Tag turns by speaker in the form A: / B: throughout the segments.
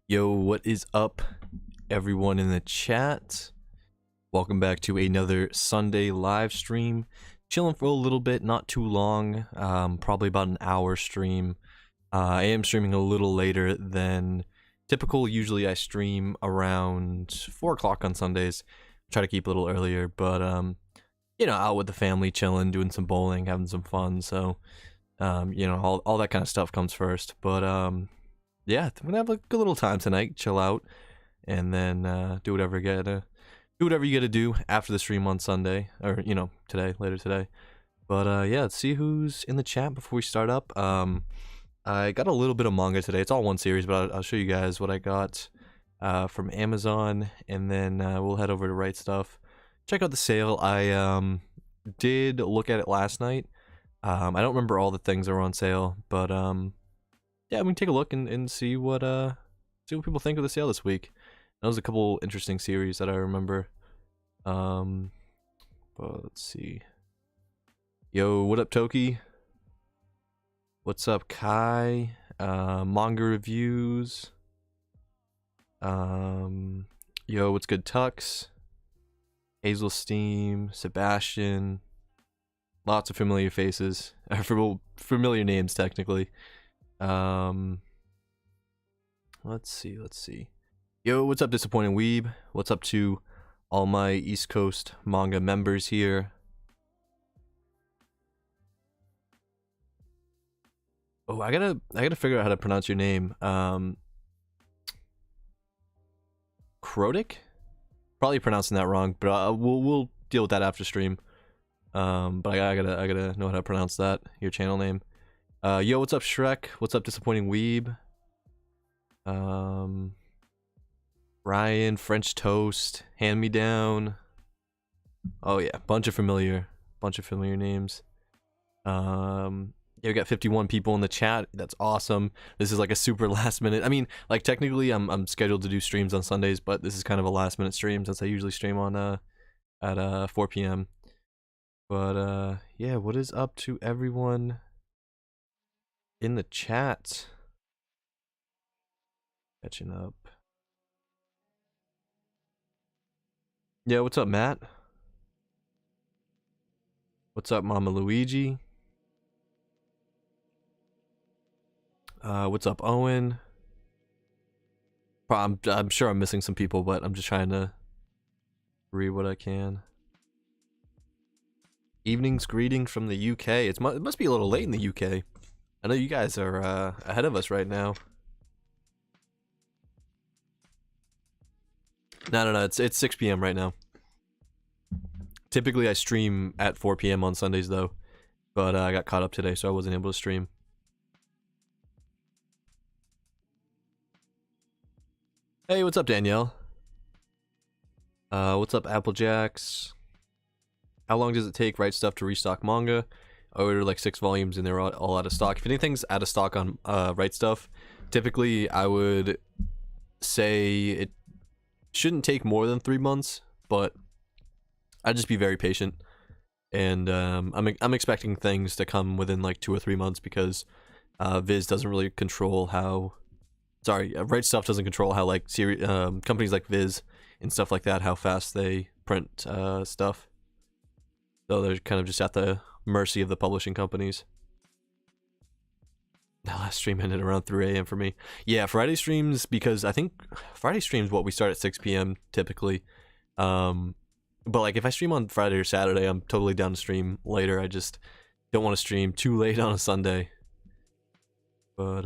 A: Yo, what is up, everyone in the chat? Welcome back to another Sunday live stream. Chilling for a little bit, not too long, probably about an hour stream. I am streaming a little later than typical. Usually I stream around 4 o'clock on Sundays. Try to keep a little earlier, but out with the family, chilling, doing some bowling, having some fun. So, all that kind of stuff comes first. But yeah, we're gonna have a good little time tonight, chill out, and then do whatever you gotta do after the stream on Sunday, or later today. But yeah, let's see who's in the chat before we start up. I got a little bit of manga today. It's all one series, but I'll show you guys what I got from Amazon, and then we'll head over to Right Stuff. Check out the sale. I did look at it last night. I don't remember all the things that were on sale, but yeah, we can take a look and see what people think of the sale this week. That was a couple interesting series that I remember. But let's see. Yo, what up, Toki? What's up, Kai? Manga reviews. Yo, what's good, Tux? Hazel Steam, Sebastian. Lots of familiar faces. Familiar names, technically. Let's see. Yo, what's up, Disappointing Weeb? What's up to all my East Coast manga members here? Oh, I gotta figure out how to pronounce your name. Krodik? Probably pronouncing that wrong, but we'll deal with that after stream. But I gotta know how to pronounce that, your channel name. Yo, what's up, Shrek? What's up, Disappointing Weeb? Ryan, French Toast, Hand Me Down. Oh yeah, bunch of familiar names. Yeah, we got 51 people in the chat. That's awesome. This is like a super last minute. I mean, like technically I'm scheduled to do streams on Sundays, but this is kind of a last minute stream since I usually stream on at 4 p.m. But yeah, what is up to everyone in the chat? Catching up. Yeah, what's up, Matt? What's up, Mama Luigi? What's up, Owen? I'm sure I'm missing some people, but I'm just trying to read what I can. Evening's greetings from the UK. It must be a little late in the UK. I know you guys are ahead of us right now. No, it's 6 p.m. right now. Typically I stream at 4 p.m. on Sundays though, but I got caught up today, so I wasn't able to stream. Hey, what's up, Danielle? What's up, Applejacks? How long does it take Right Stuff to restock manga? I ordered like 6 volumes and they're all out of stock. If anything's out of stock on Right Stuff, typically I would say it shouldn't take more than 3 months, but I'd just be very patient. And I'm expecting things to come within like 2 or 3 months because Viz doesn't really control how. Sorry, Right Stuff doesn't control how like companies like Viz and stuff like that, how fast they print stuff. So they're kind of just at the mercy of the publishing companies. The last stream ended around 3 a.m. for me. Yeah, Friday streams, because I think Friday streams what we start at 6 p.m. typically. But like if I stream on Friday or Saturday, I'm totally down to stream later. I just don't want to stream too late on a Sunday. But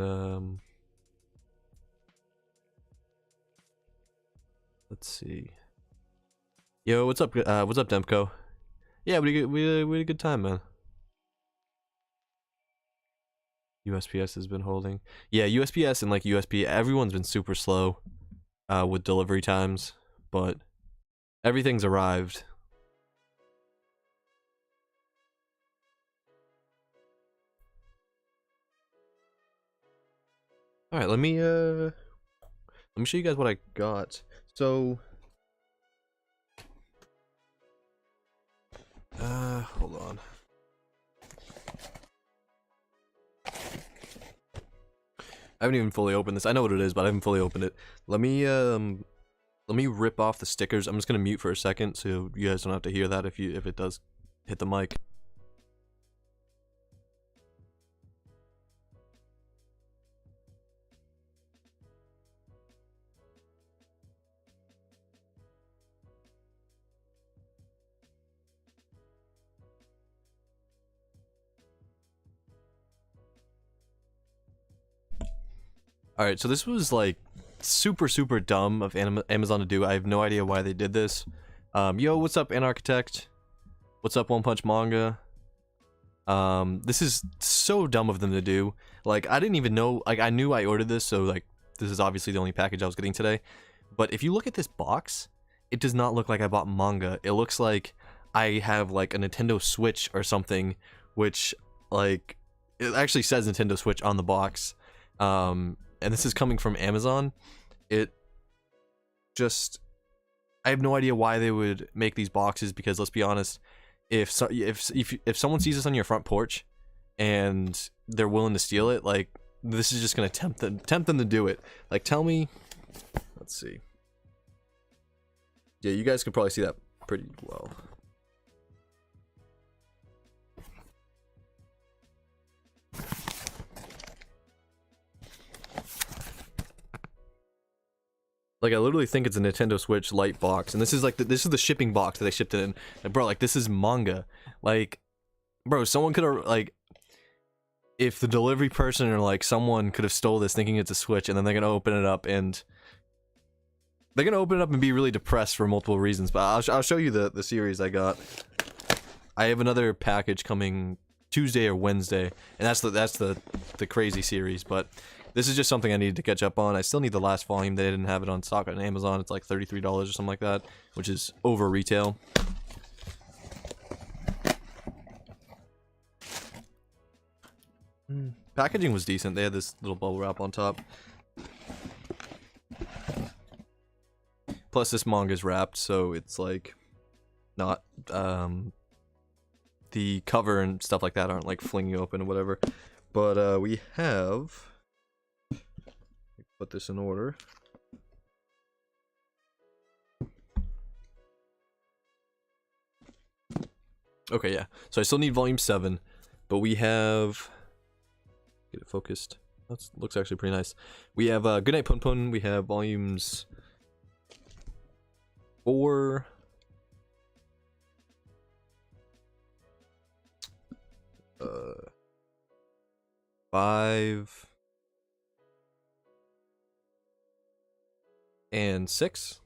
A: let's see. Yo, what's up? What's up, Demko? Yeah, we had a good time, man. USPS has been holding. Yeah, USPS and like USB, everyone's been super slow with delivery times, but everything's arrived. All right, let me show you guys what I got. So hold on. I haven't even fully opened this. I know what it is, but I haven't fully opened it. Let me rip off the stickers. I'm just gonna mute for a second so you guys don't have to hear that if it does hit the mic. Alright, so this was like super dumb of Amazon to do. I have no idea why they did this. Yo, what's up, Anarchitect? What's up, One Punch Manga? This is so dumb of them to do. Like, I didn't even know, like, I knew I ordered this, so like, this is obviously the only package I was getting today. But if you look at this box, it does not look like I bought manga. It looks like I have like a Nintendo Switch or something, which, like, it actually says Nintendo Switch on the box. And this is coming from Amazon. It just, I have no idea why they would make these boxes, because let's be honest, if someone sees this on your front porch and they're willing to steal it, like, this is just gonna tempt them to do it. Like, tell me, let's see. Yeah, you guys could probably see that pretty well. Like, I literally think it's a Nintendo Switch Lite box, and this is like this is the shipping box that they shipped it in. And bro, like, this is manga. Like, bro, someone could have, like, if the delivery person or like someone could have stole this thinking it's a Switch, and then they're gonna open it up and be really depressed for multiple reasons. But I'll show you the series I got. I have another package coming Tuesday or Wednesday, and that's the crazy series, but this is just something I needed to catch up on. I still need the last volume. They didn't have it on stock on Amazon. It's like $33 or something like that, which is over retail. Packaging was decent. They had this little bubble wrap on top. Plus, this manga's wrapped, so it's like not the cover and stuff like that aren't like flinging open or whatever. But we have. Put this in order. Okay, yeah. So I still need volume 7, but we have, get it focused. That looks actually pretty nice. We have Goodnight Pun Pun. We have volumes 4, 5, and 6.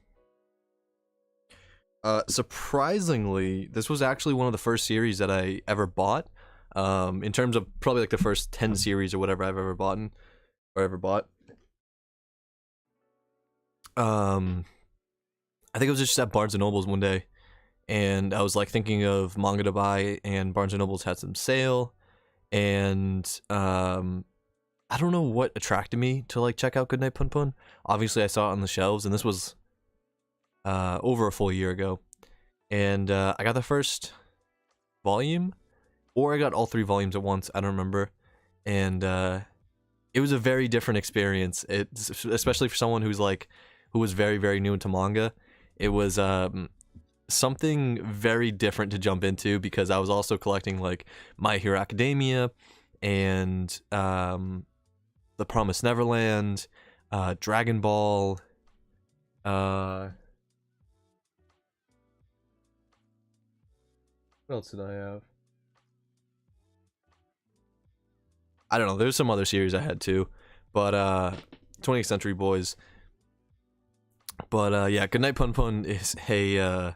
A: Surprisingly, this was actually one of the first series that I ever bought. In terms of probably like the first 10 series or whatever I've ever bought. I think it was just at Barnes & Noble's one day, and I was like thinking of manga to buy, and Barnes & Noble's had some sale, and I don't know what attracted me to like check out Goodnight Pun Pun. Obviously, I saw it on the shelves, and this was over a full year ago. And I got the first volume, or I got all 3 volumes at once. I don't remember. And it was a very different experience. It's especially for someone who was very new into manga. It was something very different to jump into, because I was also collecting like My Hero Academia and The Promised Neverland, Dragon Ball, what else did I have? I don't know, there's some other series I had too, but 20th Century Boys. But yeah, Goodnight Pun Pun is a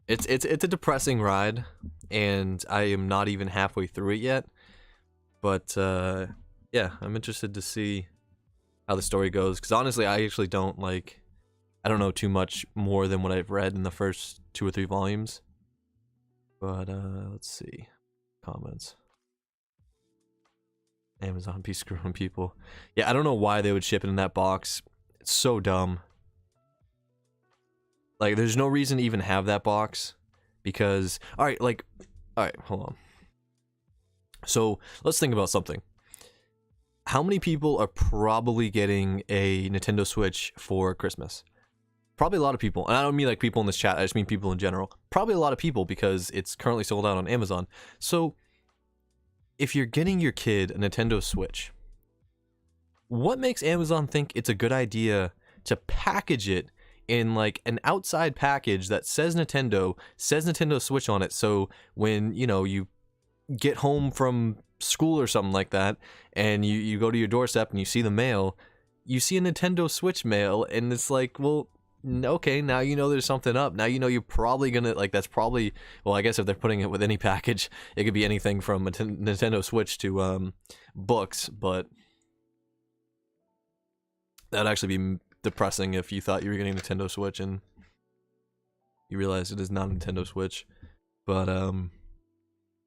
A: it's a depressing ride, and I am not even halfway through it yet. But yeah, I'm interested to see how the story goes, because honestly, I actually don't know too much more than what I've read in the first 2 or 3 volumes. But let's see. Comments. Amazon be screwing people. Yeah, I don't know why they would ship it in that box. It's so dumb. Like, there's no reason to even have that box, because alright, hold on. So let's think about something. how many people are probably getting a Nintendo Switch for Christmas? Probably a lot of people. And I don't mean like people in this chat, I just mean people in general. Probably a lot of people because it's currently sold out on Amazon. So if you're getting your kid a Nintendo Switch, what makes Amazon think it's a good idea to package it in like an outside package that says Nintendo Switch on it? So when, you know, you get home from school or something like that, and you go to your doorstep and you see the mail, you see a Nintendo Switch mail, and it's like, well, okay, now you know there's something up. Now you know you're probably gonna, like, that's probably, well, I guess if they're putting it with any package, it could be anything from a Nintendo Switch to books, but that'd actually be depressing if you thought you were getting a Nintendo Switch and you realize it is not a Nintendo Switch. But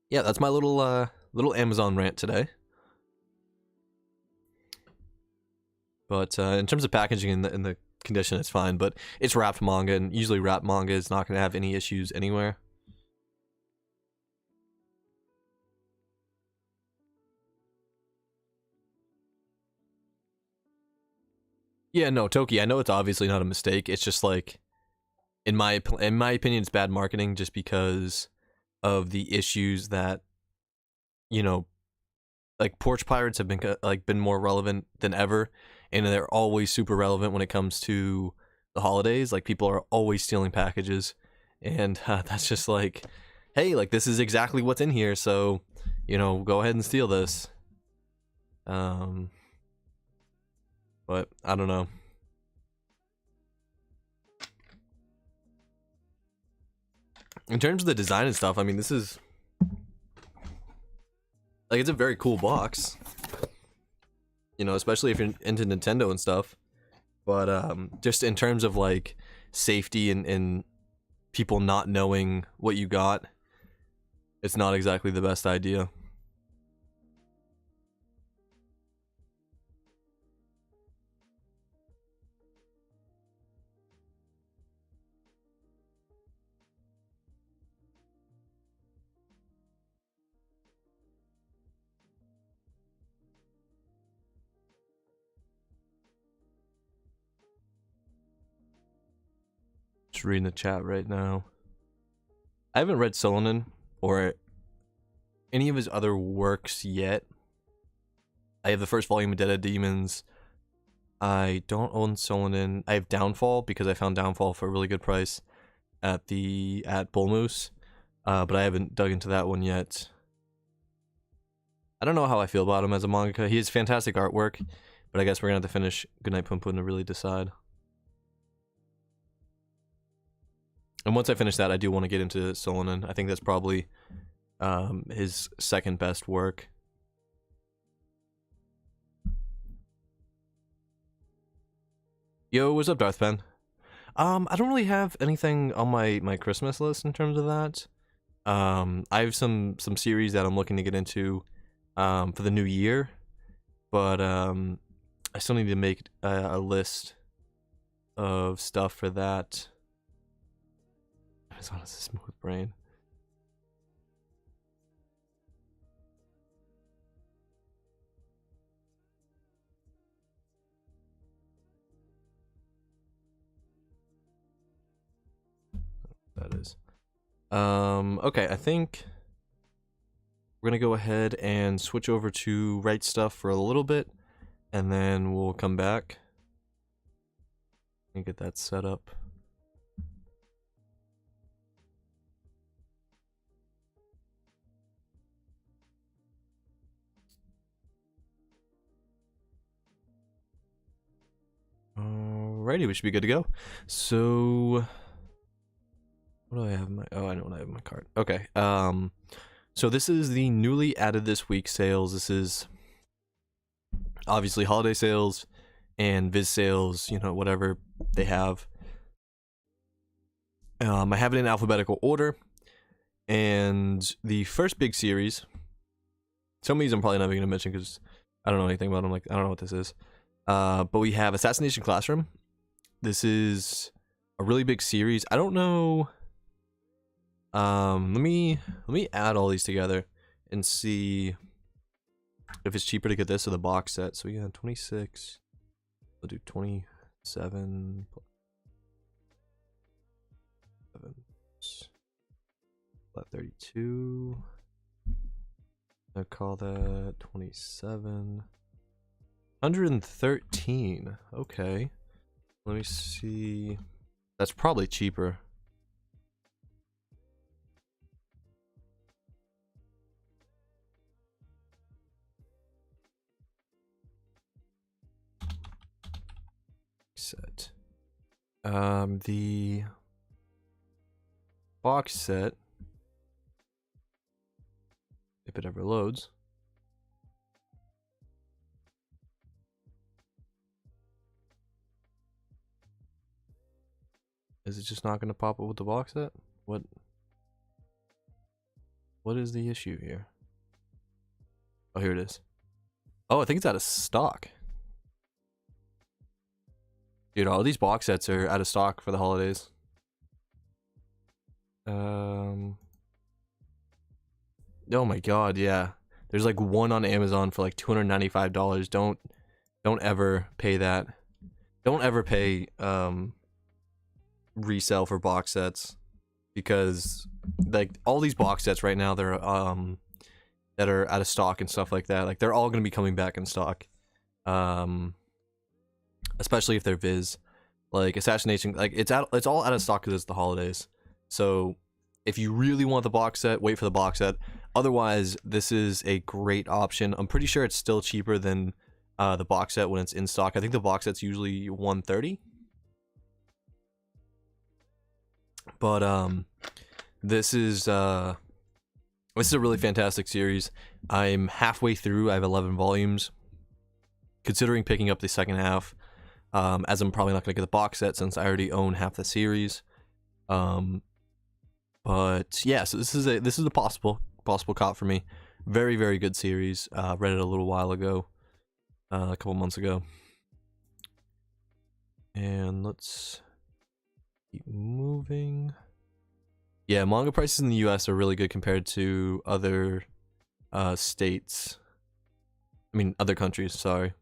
A: yeah, that's my little Amazon rant today. But in terms of packaging in the condition, it's fine, but it's wrapped manga, and usually wrapped manga is not going to have any issues anywhere. Yeah, no, Toki, I know it's obviously not a mistake. It's just like, in my opinion, it's bad marketing just because of the issues that, you know, like porch pirates have been more relevant than ever, and they're always super relevant when it comes to the holidays. Like, people are always stealing packages, and that's just like, hey, like, this is exactly what's in here, so, you know, go ahead and steal this. But I don't know. In terms of the design and stuff, I mean, this is like, it's a very cool box, you know, especially if you're into Nintendo and stuff. But just in terms of like safety and people not knowing what you got, it's not exactly the best idea. Just reading the chat right now. I haven't read Solonin or any of his other works yet. I have the first volume of Dead Demons. I don't own Solonin. I have Downfall because I found Downfall for a really good price at Bull Moose, but I haven't dug into that one yet. I don't know how I feel about him as a mangaka. He has fantastic artwork, but I guess we're gonna have to finish Goodnight Pum Pum to really decide. And once I finish that, I do want to get into Solonin. I think that's probably his second best work. Yo, what's up, Darth Pen? I don't really have anything on my Christmas list in terms of that. I have some series that I'm looking to get into for the new year, but I still need to make a list of stuff for that. Amazon has a smooth brain. That is. Okay, I think we're gonna go ahead and switch over to Right Stuff for a little bit, and then we'll come back and get that set up. Alrighty, we should be good to go. So, what do I have in my, oh, I know what I have in my cart. Okay, so this is the newly added this week sales. This is obviously holiday sales and Viz sales, you know, whatever they have. I have it in alphabetical order, and the first big series, some of these I'm probably not even going to mention because I don't know anything about them, like, I don't know what this is. But we have Assassination Classroom. This is a really big series. I don't know. Let me add all these together and see if it's cheaper to get this or the box set. So yeah, 26. We'll do 27. 32. I'll call that 27. 113. Okay. Let me see. That's probably cheaper. Set. The box set, if it ever loads. Is it just not going to pop up with the box set? What is the issue here? Oh, here it is. Oh, I think it's out of stock. Dude, all these box sets are out of stock for the holidays. Oh my god, yeah. There's like one on Amazon for like $295. Don't ever pay that. Don't ever pay resell for box sets, because like all these box sets right now, they're that are out of stock and stuff like that, like they're all going to be coming back in stock, especially if they're Viz. Like Assassination, like it's all out of stock because it's the holidays. So if you really want the box set, wait for the box set. Otherwise, this is a great option. I'm pretty sure it's still cheaper than the box set when it's in stock. I think the box set's usually $130. But this is a really fantastic series. I'm halfway through. I have 11 volumes. Considering picking up the second half, as I'm probably not going to get the box set since I already own half the series. But yeah, so this is a possible cop for me. Very, very good series. Read it a little while ago, a couple months ago. And let's keep moving. Yeah, manga prices in the US are really good compared to other states. I mean, other countries, sorry.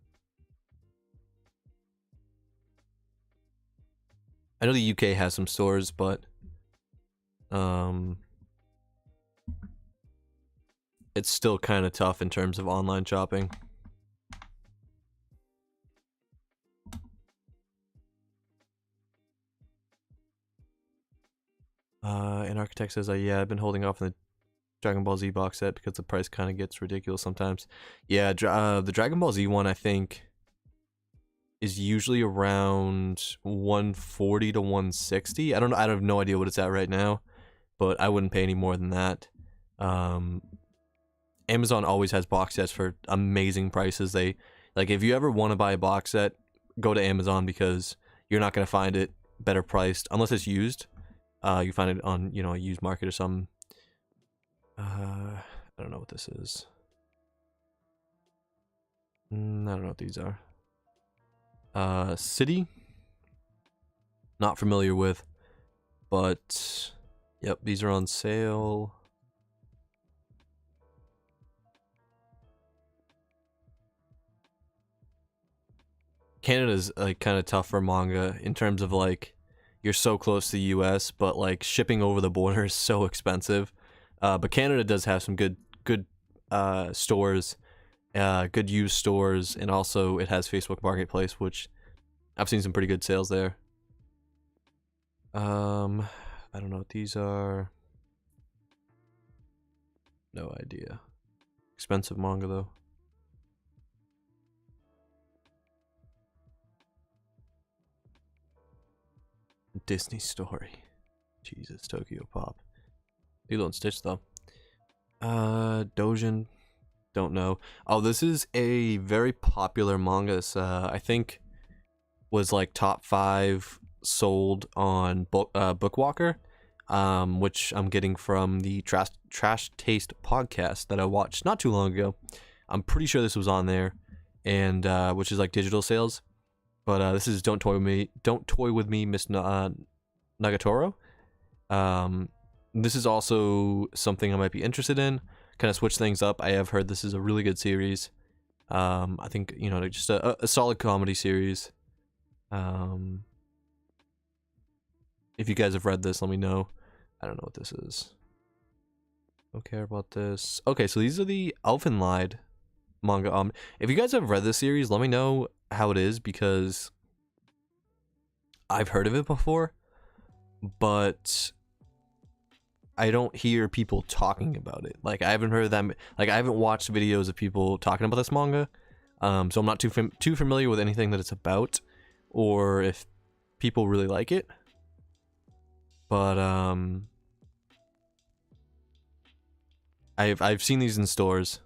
A: I know the UK has some stores, but it's still kind of tough in terms of online shopping. And Architect says, yeah, I've been holding off on the Dragon Ball Z box set because the price kind of gets ridiculous sometimes. Yeah, the Dragon Ball Z one, I think, is usually around 140 to 160. I don't know. I have no idea what it's at right now, but I wouldn't pay any more than that. Amazon always has box sets for amazing prices. They, like, if you ever want to buy a box set, go to Amazon because you're not going to find it better priced unless it's used. You find it on, a used market or something. I don't know what this is. I don't know what these are. City. Not familiar with, but yep, these are on sale. Canada's like kind of tough for manga in terms of like you're so close to the US, but like shipping over the border is so expensive. But Canada does have some good stores, good used stores, and also it has Facebook Marketplace, which I've seen some pretty good sales there. I don't know what these are. No idea. Expensive manga though. Disney Story. Jesus, Tokyo Pop. Lilo and Stitch though. Dojin. Don't know. Oh, this is a very popular manga. I think was like top 5 sold on Bookwalker, which I'm getting from the Trash Taste podcast that I watched not too long ago. I'm pretty sure this was on there, and which is like digital sales. But this is Don't Toy with Me, Miss Nagatoro. This is also something I might be interested in. Kind of switch things up. I have heard this is a really good series. I think, you know, just a solid comedy series. If you guys have read this, let me know. I don't know what this is. Don't care about this. Okay, so these are the Elfenlied manga. If you guys have read this series, let me know how it is, because I've heard of it before, but I don't hear people talking about it. Like, I haven't heard them. Like, I haven't watched videos of people talking about this manga. So I'm not too familiar with anything that it's about, or if people really like it. But I've seen these in stores.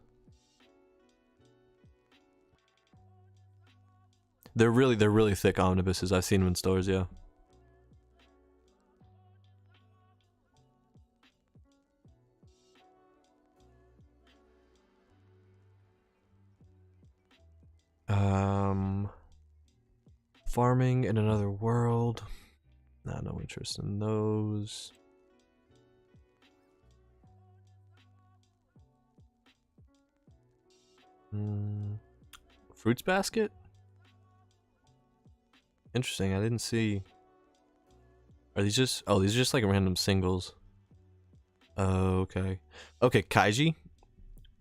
A: They're really thick omnibuses. I've seen them in stores, yeah. Farming in Another World. Nah, no interest in those. Fruits Basket? Interesting, I didn't see. Are these just... Oh, these are just like random singles. Okay. Okay, Kaiji.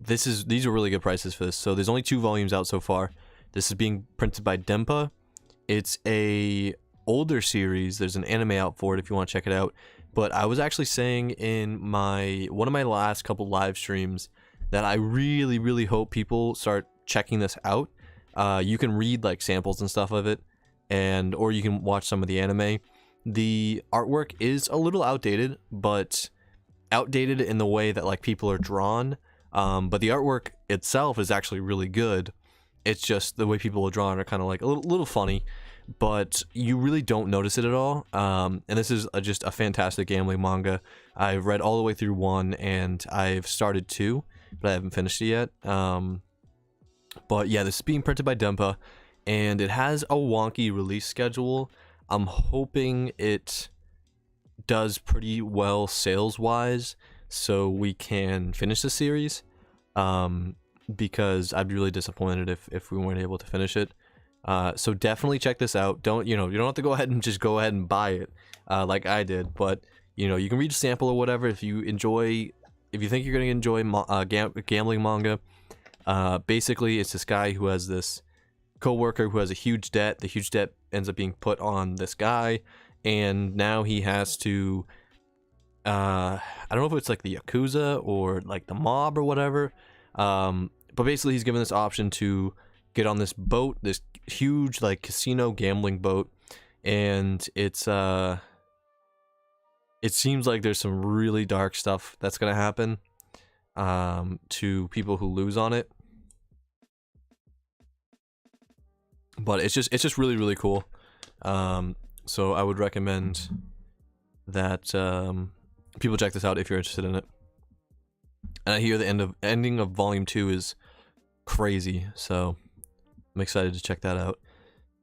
A: These are really good prices for this. So there's only 2 volumes out so far. This is being printed by Dempa. It's a older series. There's an anime out for it if you want to check it out. But I was actually saying in one of my last couple live streams that I really hope people start checking this out. You can read like samples and stuff of it, or you can watch some of the anime. The artwork is a little outdated, but outdated in the way that like people are drawn. But the artwork itself is actually really good. It's just the way people are drawn are kind of like a little funny, but you really don't notice it at all. And this is just a fantastic gambling manga. I've read all the way through 1, and I've started 2, but I haven't finished it yet. But yeah, this is being printed by Dempa, and it has a wonky release schedule. I'm hoping it does pretty well sales-wise, so we can finish the series. Because I'd be really disappointed if we weren't able to finish it. So definitely check this out. You don't have to go ahead and just go ahead and buy it like I did, but you know, you can read a sample or whatever if you think you're going to enjoy gambling manga. Basically, it's this guy who has this co-worker who has a huge debt. The huge debt ends up being put on this guy, and now he has to I don't know if it's like the Yakuza or like the mob or whatever. But basically he's given this option to get on this boat, this huge like casino gambling boat, and it seems like there's some really dark stuff that's gonna happen to people who lose on it. But it's just really cool. So I would recommend that people check this out if you're interested in it. And I hear the ending of volume 2 is crazy, so I'm excited to check that out.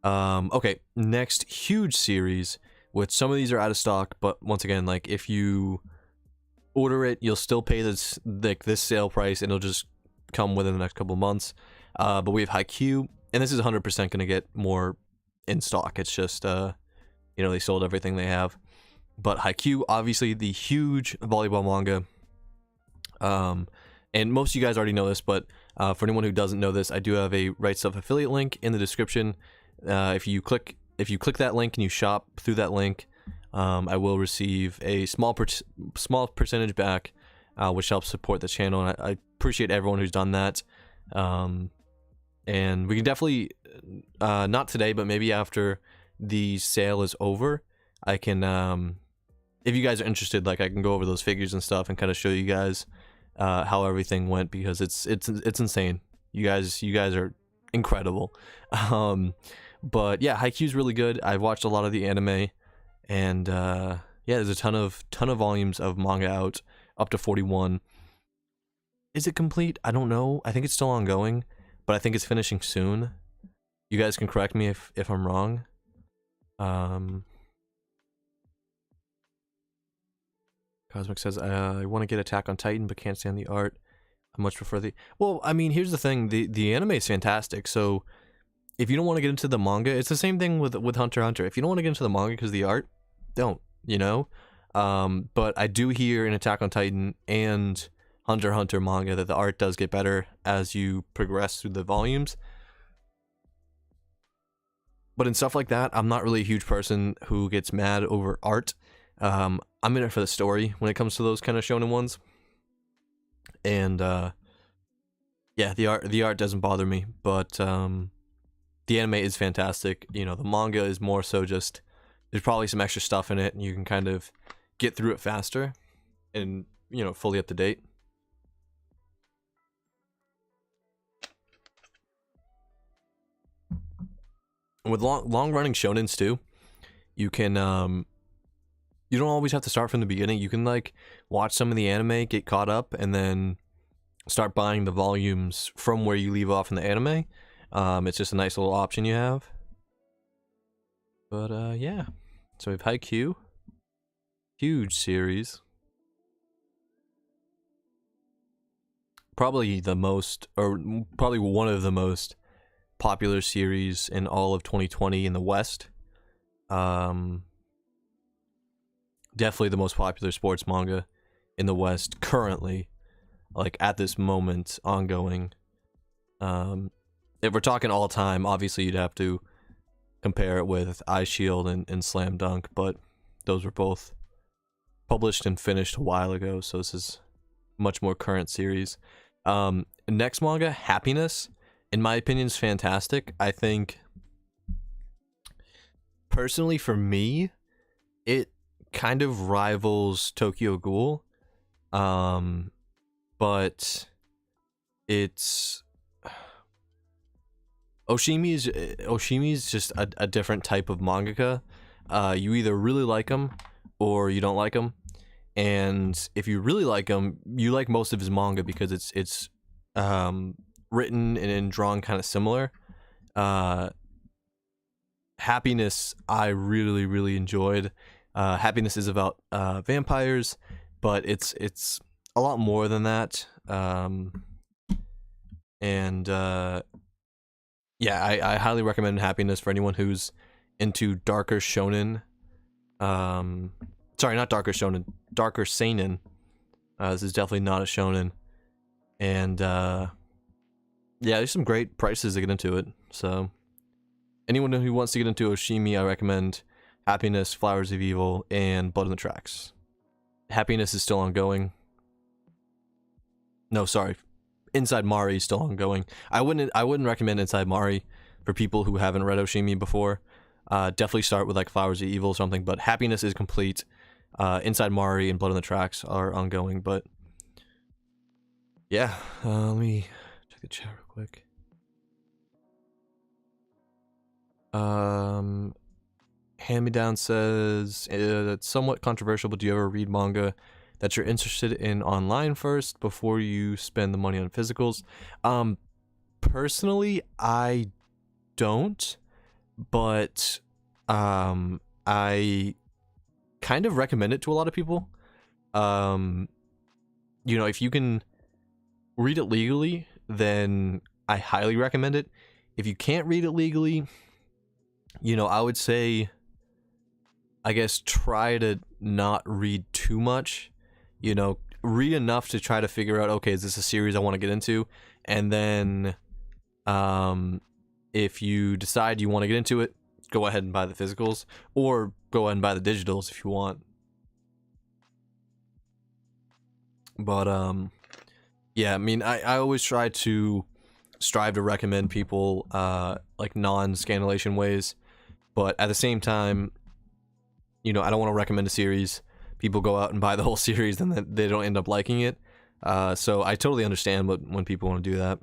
A: Okay, next huge series, which some of these are out of stock, but once again, like if you order it, you'll still pay this sale price, and it'll just come within the next couple of months. But we have Haikyuu, and this is 100% gonna get more in stock. It's just you know, they sold everything they have. But Haikyuu, obviously the huge volleyball manga. And most of you guys already know this, but for anyone who doesn't know this, I do have a RightStuff affiliate link in the description. If you click that link and you shop through that link, I will receive a small percentage back, which helps support the channel. And I appreciate everyone who's done that. And we can definitely not today, but maybe after the sale is over, I can if you guys are interested, like I can go over those figures and stuff and kind of show you guys how everything went, because it's insane. You guys are incredible. But yeah, Haikyuu's really good. I've watched a lot of the anime, and yeah, there's a ton of volumes of manga out, up to 41. Is it complete? I don't know. I think it's still ongoing, but I think it's finishing soon. You guys can correct me if I'm wrong. Cosmic says, I want to get Attack on Titan, but can't stand the art. I much prefer the. Well, I mean, here's the thing: the anime is fantastic. So if you don't want to get into the manga, it's the same thing with Hunter x Hunter. If you don't want to get into the manga because of the art, don't. You know. But I do hear in Attack on Titan and Hunter x Hunter manga that the art does get better as you progress through the volumes. But in stuff like that, I'm not really a huge person who gets mad over art. I'm in it for the story when it comes to those kind of shonen ones. And yeah, the art doesn't bother me, but the anime is fantastic. You know, the manga is more so just there's probably some extra stuff in it, and you can kind of get through it faster, and you know, fully up to date. With long running shonens too, you can you don't always have to start from the beginning. You can like watch some of the anime, get caught up, and then start buying the volumes from where you leave off in the anime. It's just a nice little option you have. But yeah, so we have Haikyuu, huge series, probably the most, or probably one of the most popular series in all of 2020 in the West. Definitely the most popular sports manga in the West currently, like at this moment, ongoing. If we're talking all time, obviously you'd have to compare it with Eye Shield and Slam Dunk, but those were both published and finished a while ago, so this is much more current series. Next manga, Happiness, in my opinion, is fantastic. I think, personally for me, it kind of rivals Tokyo Ghoul, but it's Oshimi's just a different type of mangaka. You either really like him or you don't like him, and if you really like him, you like most of his manga because it's written and drawn kind of similar. Happiness, I really enjoyed. Happiness is about vampires, but it's a lot more than that. Yeah, I highly recommend Happiness for anyone who's into darker shonen. Sorry, not darker shonen, darker seinen. This is definitely not a shonen. And yeah, there's some great prices to get into it. So anyone who wants to get into Oshimi, I recommend Happiness, Flowers of Evil, and Blood on the Tracks. Happiness is still ongoing. No, sorry. Inside Mari is still ongoing. I wouldn't recommend Inside Mari for people who haven't read Oshimi before. Definitely start with like Flowers of Evil or something, but Happiness is complete. Inside Mari and Blood on the Tracks are ongoing, but yeah, let me check the chat real quick. Hand Me Down says it's somewhat controversial, but do you ever read manga that you're interested in online first before you spend the money on physicals? Personally, I don't, but I kind of recommend it to a lot of people. You know, if you can read it legally, then I highly recommend it. If you can't read it legally, you know, I would say, I guess, try to not read too much. You know, read enough to try to figure out, okay, is this a series I want to get into? And then if you decide you want to get into it, go ahead and buy the physicals, or go ahead and buy the digitals if you want. But yeah, I mean, I always try to strive to recommend people like non-scanulation ways, but at the same time, you know, I don't want to recommend a series, people go out and buy the whole series and then they don't end up liking it. So I totally understand when people want to do that.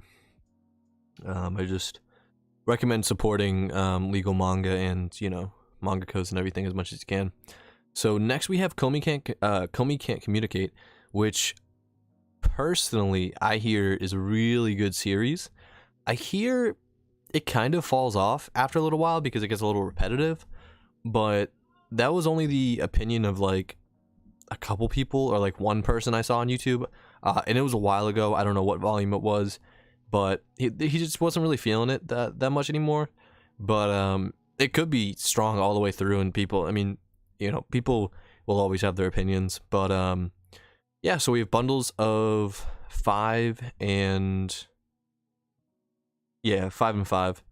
A: I just recommend supporting legal manga and, you know, mangakos and everything as much as you can. So next we have Komi Can't Communicate, which personally I hear is a really good series. I hear it kind of falls off after a little while because it gets a little repetitive, but that was only the opinion of like a couple people or like one person I saw on YouTube. and it was a while ago. I don't know what volume it was, but he just wasn't really feeling it that much anymore. But it could be strong all the way through, and people, I mean, you know, people will always have their opinions. But yeah, so we have bundles of 5 and 5 and 5.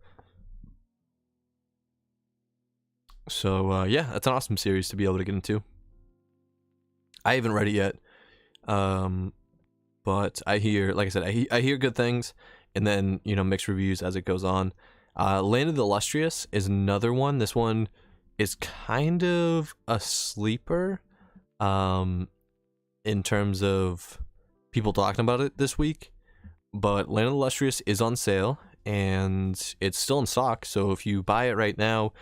A: So yeah, that's an awesome series to be able to get into. I haven't read it yet, but I hear, like I said, I hear good things, and then, you know, mixed reviews as it goes on. Land of the Illustrious is another one. This one is kind of a sleeper, in terms of people talking about it this week. But Land of the Illustrious is on sale, and it's still in stock. So if you buy it right now,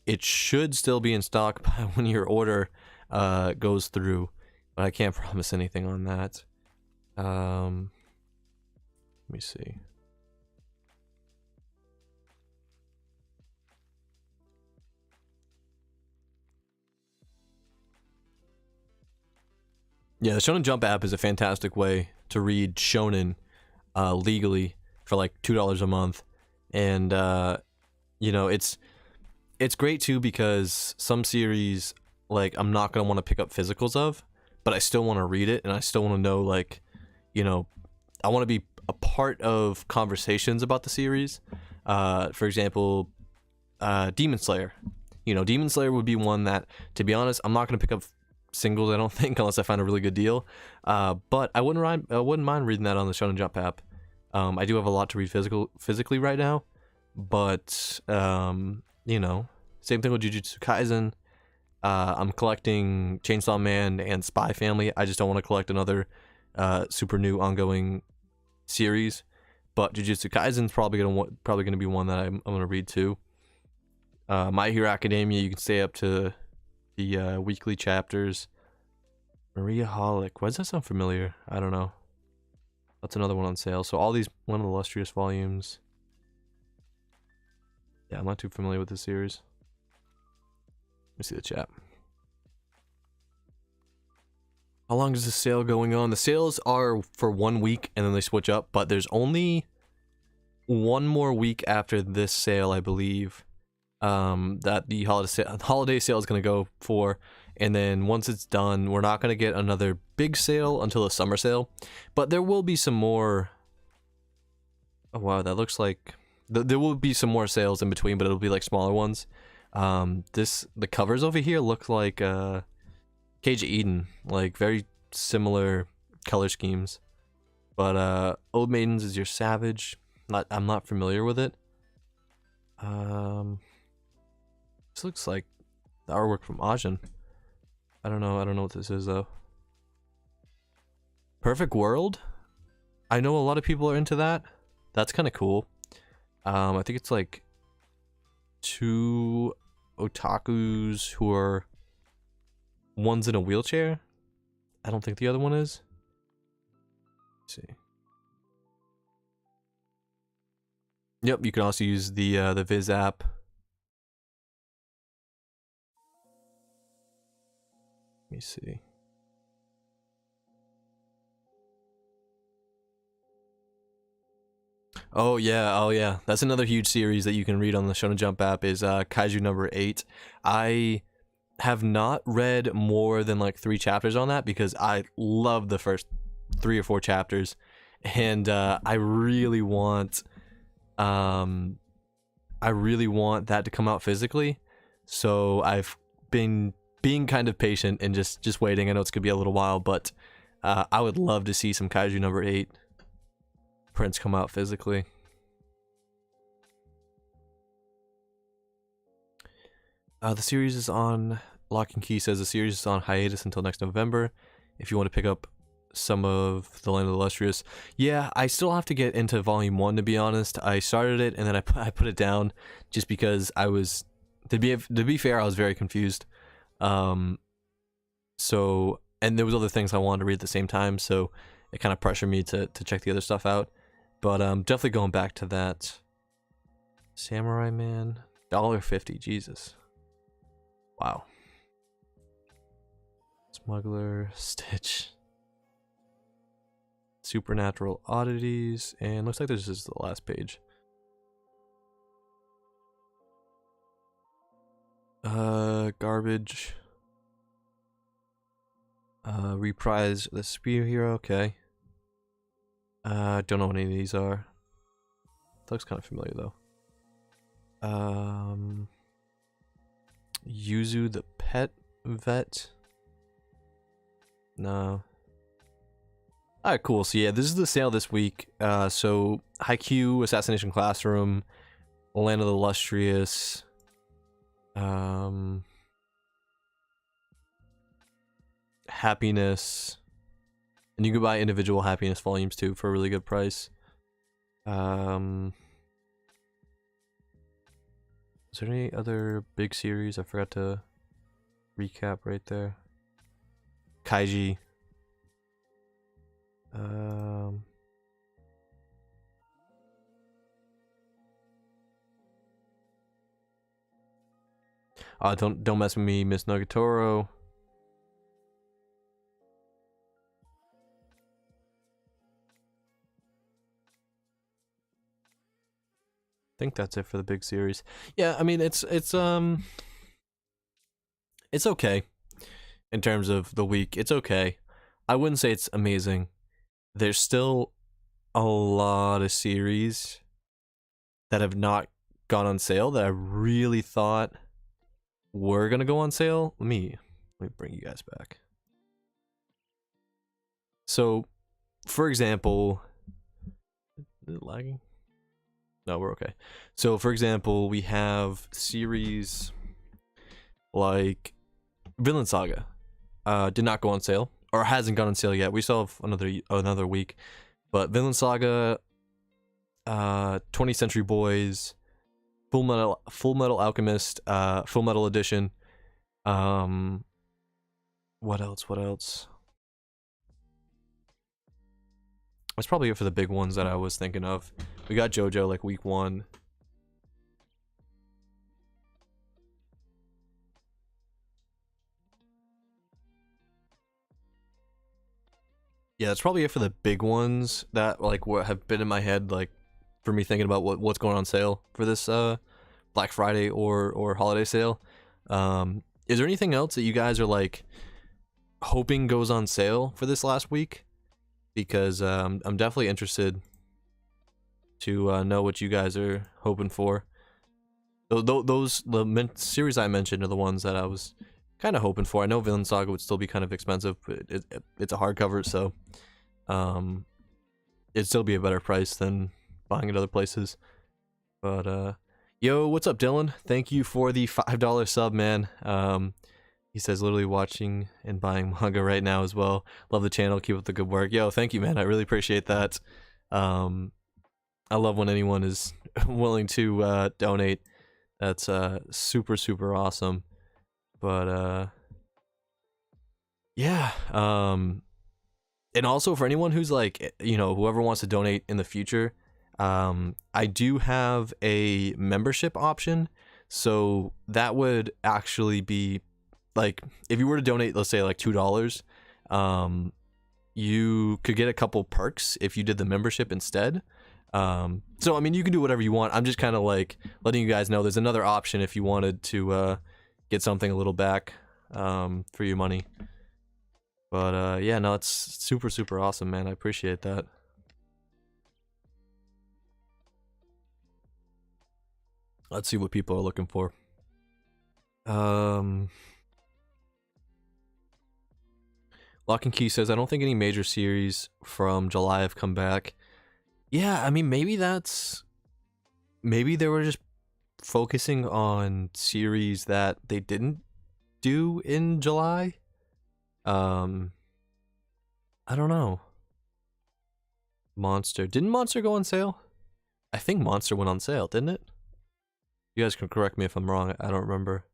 A: it should still be in stock when your order goes through. But I can't promise anything on that. Let me see. Yeah, the Shonen Jump app is a fantastic way to read shonen legally for like $2 a month. And you know, it's great too, because some series, like, I'm not going to want to pick up physicals of, but I still want to read it, and I still want to know, like, you know, I want to be a part of conversations about the series. For example, Demon Slayer. You know, Demon Slayer would be one that, to be honest, I'm not going to pick up singles, I don't think, unless I find a really good deal. But I wouldn't mind reading that on the Shonen Jump app. I do have a lot to read physically right now, but you know, same thing with Jujutsu Kaisen. I'm collecting Chainsaw Man and Spy Family. I just don't want to collect another super new ongoing series. But Jujutsu Kaisen's probably gonna be one that I'm gonna read too. My Hero Academia, you can stay up to the weekly chapters. Maria Holic, why does that sound familiar? I don't know. That's another one on sale. So all these Land of the Illustrious volumes. Yeah, I'm not too familiar with this series. Let me see the chat. How long is the sale going on? The sales are for 1 week, and then they switch up, but there's only one more week after this sale, I believe, that the holiday sale is going to go for. And then once it's done, we're not going to get another big sale until the summer sale. But there will be some more. Oh, wow, that looks like there will be some more sales in between, but it'll be like smaller ones. The covers over here look like Cage of Eden, like very similar color schemes. But Old Maidens is your Savage. I'm not familiar with it. This looks like the artwork from Ajin. I don't know what this is though. Perfect World? I know a lot of people are into that. That's kind of cool. I think it's like 2 otakus who are, one's in a wheelchair. I don't think the other one is. Let's see. Yep, you can also use the Viz app. Let me see. Oh yeah. That's another huge series that you can read on the Shonen Jump app is Kaiju number 8. I have not read more than like 3 chapters on that because I love the first 3 or 4 chapters, and I really want that to come out physically. So I've been being kind of patient and just waiting. I know it's gonna be a little while, but I would love to see some Kaiju number 8 prints come out physically. The series is on, Lock and Key says the series is on hiatus until next November. If you want to pick up some of the Land of the Illustrious. Yeah, I still have to get into volume 1, to be honest. I started it and then I put it down just because I was, to be fair, I was very confused. So, and there was other things I wanted to read at the same time, so it kind of pressured me to check the other stuff out. But definitely going back to that. Samurai Man, $1.50, Jesus. Wow. Smuggler, Stitch. Supernatural Oddities, and looks like this is the last page. Garbage. Reprise the Spear Hero, okay. Don't know what any of these are. That looks kind of familiar though. Yuzu the Pet Vet. No. Alright, cool. So yeah, this is the sale this week. So Haikyuu, Assassination Classroom, Land of the Illustrious, Happiness, and you can buy individual Happiness volumes too for a really good price. Is there any other big series? I forgot to recap right there. Kaiji. Don't mess with me, Miss Nagatoro. I think that's it for the big series. Yeah, I mean it's okay in terms of the week. It's okay. I wouldn't say it's amazing. There's still a lot of series that have not gone on sale that I really thought were gonna go on sale. Let me bring you guys back. So, for example, is it lagging? No, we're okay. So, for example, we have series like Vinland Saga. Did not go on sale, or hasn't gone on sale yet. We still have another week, but Vinland Saga, 20th Century Boys, Full Metal Alchemist, Full Metal Edition. What else? That's probably it for the big ones that I was thinking of. We got JoJo like week 1. Yeah, that's probably it for the big ones that like what have been in my head, like for me thinking about what's going on sale for this Black Friday or holiday sale. Is there anything else that you guys are like hoping goes on sale for this last week? Because I'm definitely interested to know what you guys are hoping for. The series I mentioned are the ones that I was kind of hoping for. I know Vinland Saga would still be kind of expensive, but it's a hardcover, so it'd still be a better price than buying at other places. But yo, what's up, Dylan? Thank you for the $5 sub, man. He says literally watching and buying manga right now as well. Love the channel. Keep up the good work. Yo, thank you, man. I really appreciate that. I love when anyone is willing to donate. That's super, super awesome. But yeah. And also for anyone who's like, you know, whoever wants to donate in the future, I do have a membership option. So that would actually be like, if you were to donate, let's say like $2, you could get a couple perks if you did the membership instead. So I mean, you can do whatever you want. I'm just kind of like letting you guys know there's another option if you wanted to get something a little back for your money. But yeah, no, it's super, super awesome, man. I appreciate that. Let's see what people are looking for. Lock and Key says, I don't think any major series from July have come back. Yeah, I mean, maybe they were just focusing on series that they didn't do in July. I don't know. Monster. Didn't Monster go on sale? I think Monster went on sale, didn't it? You guys can correct me if I'm wrong. I don't remember.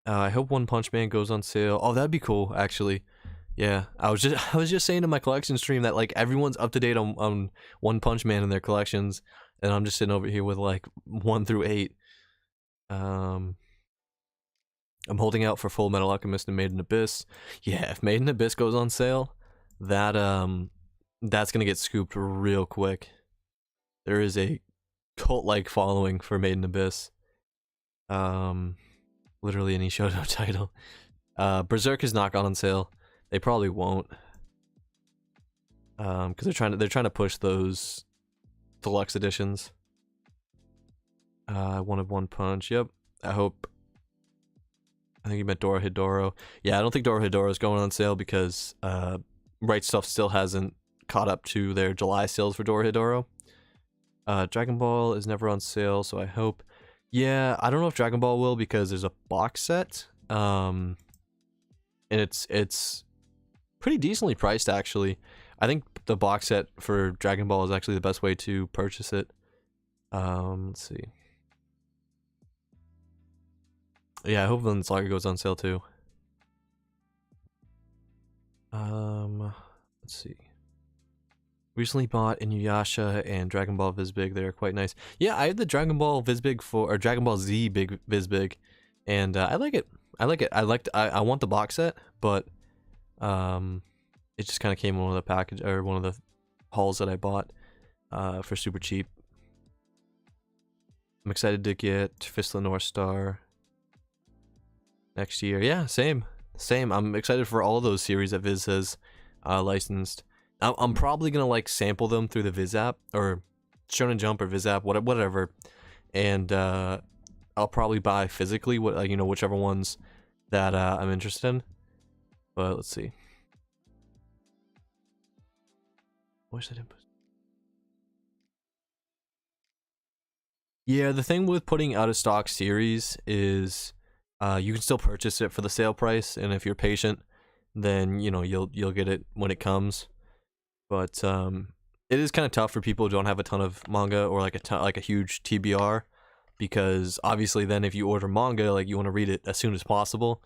A: I hope One Punch Man goes on sale. Oh, that'd be cool, actually. Yeah, I was just saying in my collection stream that like everyone's up to date on One Punch Man in their collections, and I'm just sitting over here with like 1 through 8. I'm holding out for Full Metal Alchemist and Made in Abyss. Yeah, if Made in Abyss goes on sale, that that's gonna get scooped real quick. There is a cult-like following for Made in Abyss. Literally any shoto title. Berserk has not gone on sale. They probably won't. Because they're trying to push those deluxe editions. One of One Punch. Yep. I think you meant Dorohedoro. Yeah, I don't think Dorohedoro is going on sale because Right Stuff still hasn't caught up to their July sales for Dorohedoro. Dragon Ball is never on sale, so I hope. Yeah, I don't know if Dragon Ball will because there's a box set. And it's pretty decently priced actually. I think the box set for Dragon Ball is actually the best way to purchase it. Let's see. Yeah, I hope Vinland Saga goes on sale too. Let's see. Recently bought Inuyasha and Dragon Ball Vizbig. They are quite nice. Yeah, I had the Dragon Ball Vizbig or Dragon Ball Z Big Vizbig, and I like it. I want the box set, but it just kind of came in one of the package or one of the hauls that I bought for super cheap. I'm excited to get Fist of the North Star next year. Yeah, same. I'm excited for all of those series that Viz has licensed. I'm probably gonna like sample them through the Viz app or Shonen Jump or Viz app, whatever, and I'll probably buy physically whichever ones that I'm interested in. But let's see. Wish I didn't put. Yeah, the thing with putting out of stock series is you can still purchase it for the sale price, and if you're patient, then you'll get it when it comes. But it is kind of tough for people who don't have a ton of manga or like a huge TBR, because obviously then if you order manga, like you want to read it as soon as possible.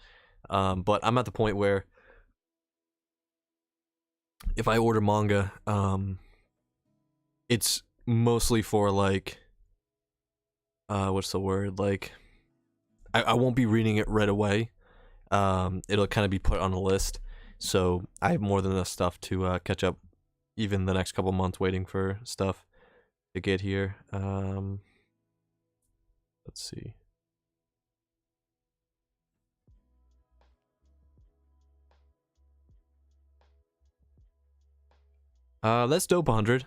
A: But I'm at the point where if I order manga, it's mostly for like what's the word, like I won't be reading it right away. It'll kind of be put on a list, so I have more than enough stuff to catch up even the next couple months waiting for stuff to get here. Let's see. That's dope 100.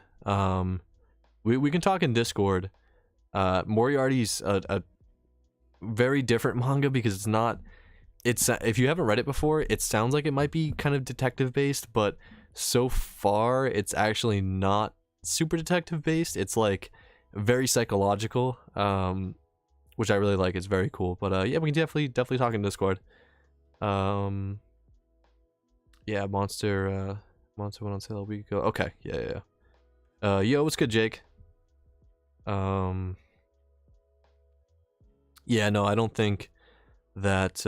A: We can talk in Discord. Moriarty's a very different manga because it's if you haven't read it before, it sounds like it might be kind of detective based, but so far it's actually not super detective based. It's like very psychological, which I really like. It's very cool. But yeah, we can definitely talk in Discord. Yeah, Monster went on sale a week ago. Okay, yeah. Yo, what's good, Jake? Yeah, no, I don't think that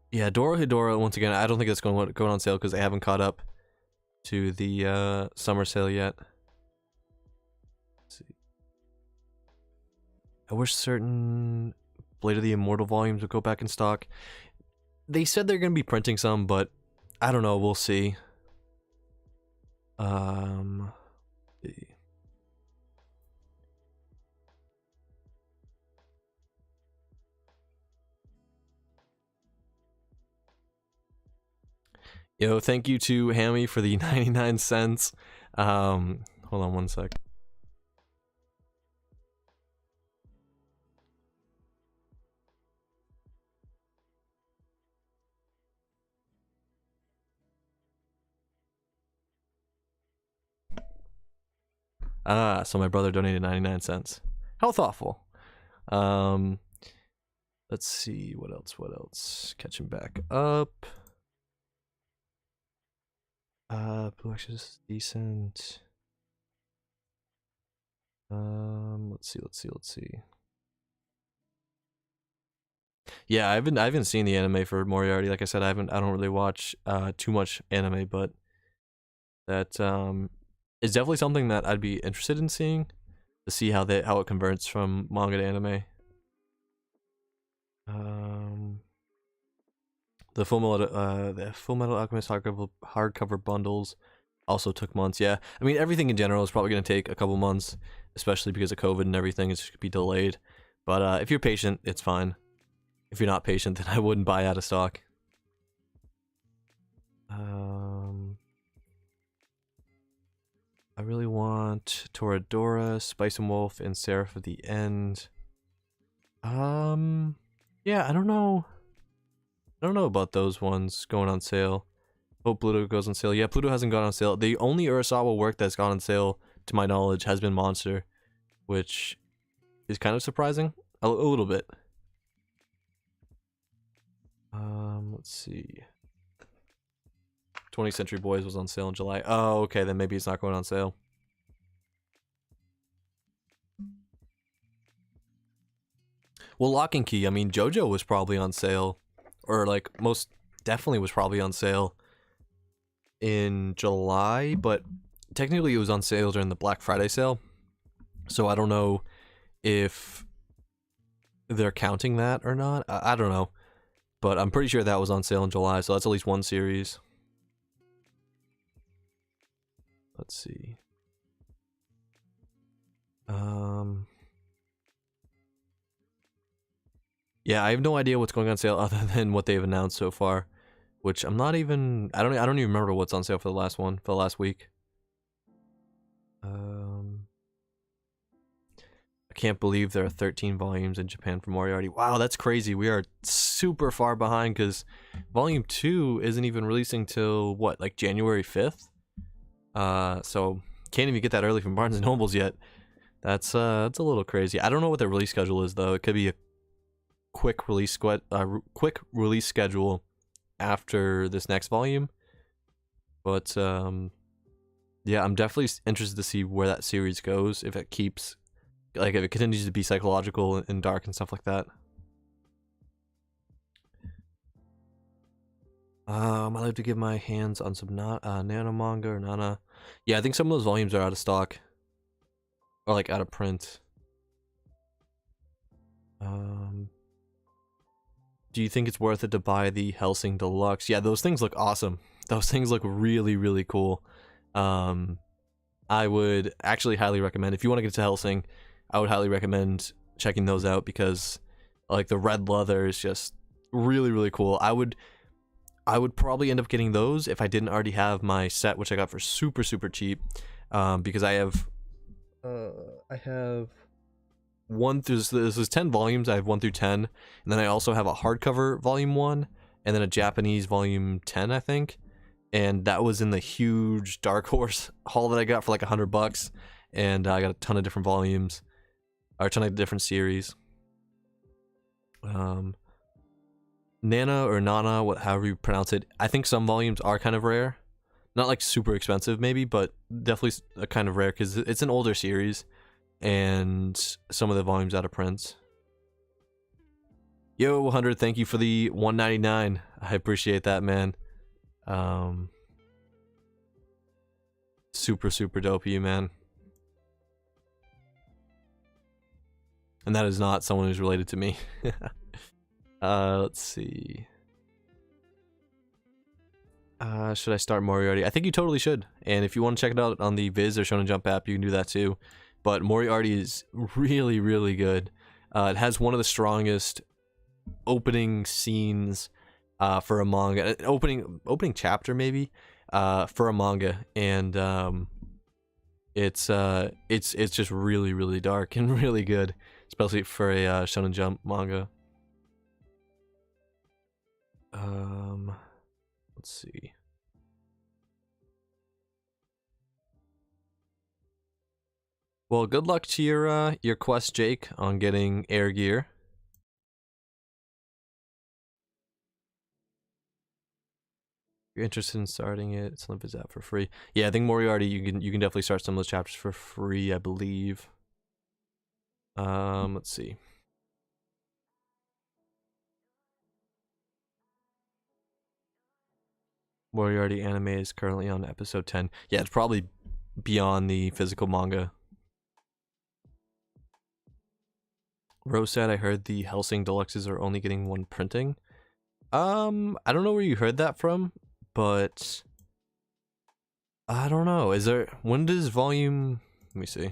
A: yeah, Dorohedoro, once again, I don't think that's going on sale because they haven't caught up to the summer sale yet. Let's see. I wish certain Blade of the Immortal volumes would go back in stock. They said they're going to be printing some, but I don't know, we'll see. Yo, thank you to Hammy for the 99 cents. Hold on one sec. So my brother donated 99 cents. How thoughtful. Let's see, what else? Catching back up. Blue Exorcist is decent. Let's see. Yeah, I haven't seen the anime for Moriarty. Like I said, I don't really watch too much anime, but that is definitely something that I'd be interested in seeing, to see how it converts from manga to anime. The Full Metal Alchemist hardcover bundles also took months. Yeah, I mean everything in general is probably going to take a couple months, especially because of COVID and everything. It's going to be delayed. But if you're patient, it's fine. If you're not patient, then I wouldn't buy out of stock. I really want Toradora, Spice and Wolf, and Seraph of the End. Yeah, I don't know. I don't know about those ones going on sale. Hope Pluto goes on sale. Yeah, Pluto hasn't gone on sale. The only Urasawa work that's gone on sale, to my knowledge, has been Monster, which is kind of surprising. A little bit. Let's see. 20th Century Boys was on sale in July. Oh, okay, then maybe it's not going on sale. Well, Lock and Key, I mean, JoJo was probably on sale. Or, like, most definitely was probably on sale in July, but technically it was on sale during the Black Friday sale. So I don't know if they're counting that or not. I don't know. But I'm pretty sure that was on sale in July, so that's at least one series. Let's see. Yeah, I have no idea what's going on sale other than what they've announced so far, which I'm not even. I don't even remember what's on sale for the last one, for the last week. I can't believe there are 13 volumes in Japan for Moriarty. Wow, that's crazy. We are super far behind because Volume 2 isn't even releasing till what, like January 5th? So can't even get that early from Barnes and Nobles yet. That's a little crazy. I don't know what the release schedule is though. It could be a quick release schedule after this next volume. But yeah, I'm definitely interested to see where that series goes, if it keeps, like, if it continues to be psychological and dark and stuff like that. I'd like to get my hands on some Nano manga or Nana. Yeah, I think some of those volumes are out of stock. Or, like, out of print. Do you think it's worth it to buy the Hellsing Deluxe? Yeah, those things look awesome. Those things look really, really cool. I would actually highly recommend, if you want to get to Hellsing, I would highly recommend checking those out because, like, the red leather is just really, really cool. I would probably end up getting those if I didn't already have my set, which I got for super, super cheap, because I have 1 through, this is 10 volumes. I have 1 through 10, and then I also have a hardcover volume 1, and then a Japanese volume 10, I think. And that was in the huge Dark Horse haul that I got for like $100, and I got a ton of different volumes, or a ton of different series. Nana or Nana, however you pronounce it. I think some volumes are kind of rare, not like super expensive maybe, but definitely a kind of rare because it's an older series, and some of the volumes out of print. Yo, 100, thank you for the 199. I appreciate that, man. Super, super dope of you, man. And that is not someone who's related to me. Let's see. Should I start Moriarty? I think you totally should. And if you want to check it out on the Viz or Shonen Jump app, you can do that too. But Moriarty is really, really good. It has one of the strongest opening scenes for a manga, opening chapter maybe for a manga, and it's just really, really dark and really good, especially for a Shonen Jump manga. Let's see. Well, good luck to your quest, Jake, on getting air gear. If you're interested in starting it, it's Olympus app for free. Yeah, I think Moriarty, you can definitely start some of those chapters for free, I believe. Let's see. Moriarty anime is currently on episode 10. Yeah, it's probably beyond the physical manga. Rose said, I heard the Hellsing Deluxes are only getting 1 printing. I don't know where you heard that from, but I don't know. Is there, when does volume, let me see.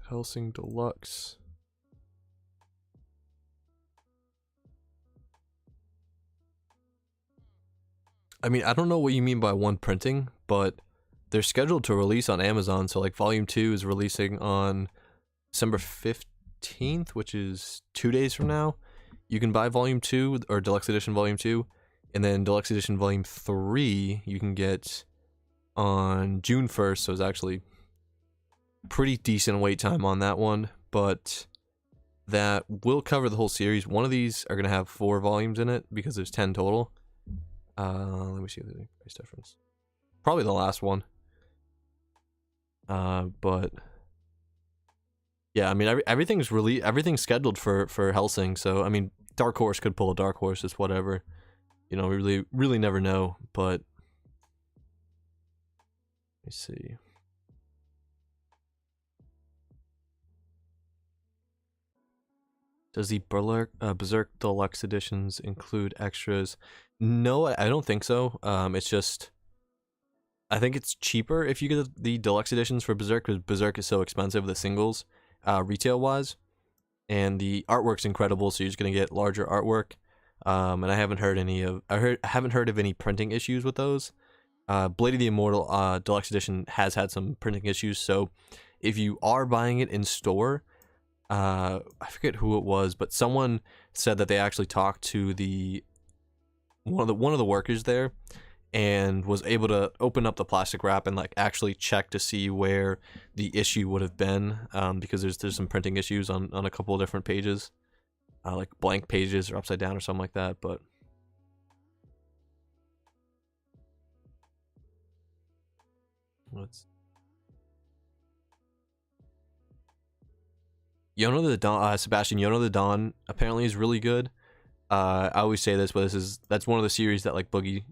A: Helsing Deluxe. I mean, I don't know what you mean by one printing, but they're scheduled to release on Amazon. So like volume 2 is releasing on December 15th, which is 2 days from now. You can buy volume 2 or deluxe edition volume 2, and then deluxe edition volume 3 you can get on June 1st. So it's actually pretty decent wait time on that one, but that will cover the whole series. One of these are going to have 4 volumes in it because there's 10 total. Let me see if there's any price difference. Probably the last one. But yeah, I mean everything's scheduled for Helsing. So I mean, Dark Horse could pull a Dark Horse. It's whatever. You know, we really never know. But let me see. Does the Berserk Deluxe editions include extras? No, I don't think so. It's just, I think it's cheaper if you get the deluxe editions for Berserk, because Berserk is so expensive, the singles, retail-wise. And the artwork's incredible, so you're just gonna get larger artwork. And I haven't heard of any printing issues with those. Blade of the Immortal Deluxe Edition has had some printing issues, so if you are buying it in store, I forget who it was, but someone said that they actually talked to one of the workers there, and was able to open up the plastic wrap and like actually check to see where the issue would have been, because there's some printing issues on a couple of different pages, like blank pages or upside down or something like that. But Yono the Dawn, Sebastian, Yono the Dawn apparently is really good. I always say this, but that's one of the series that like Boogie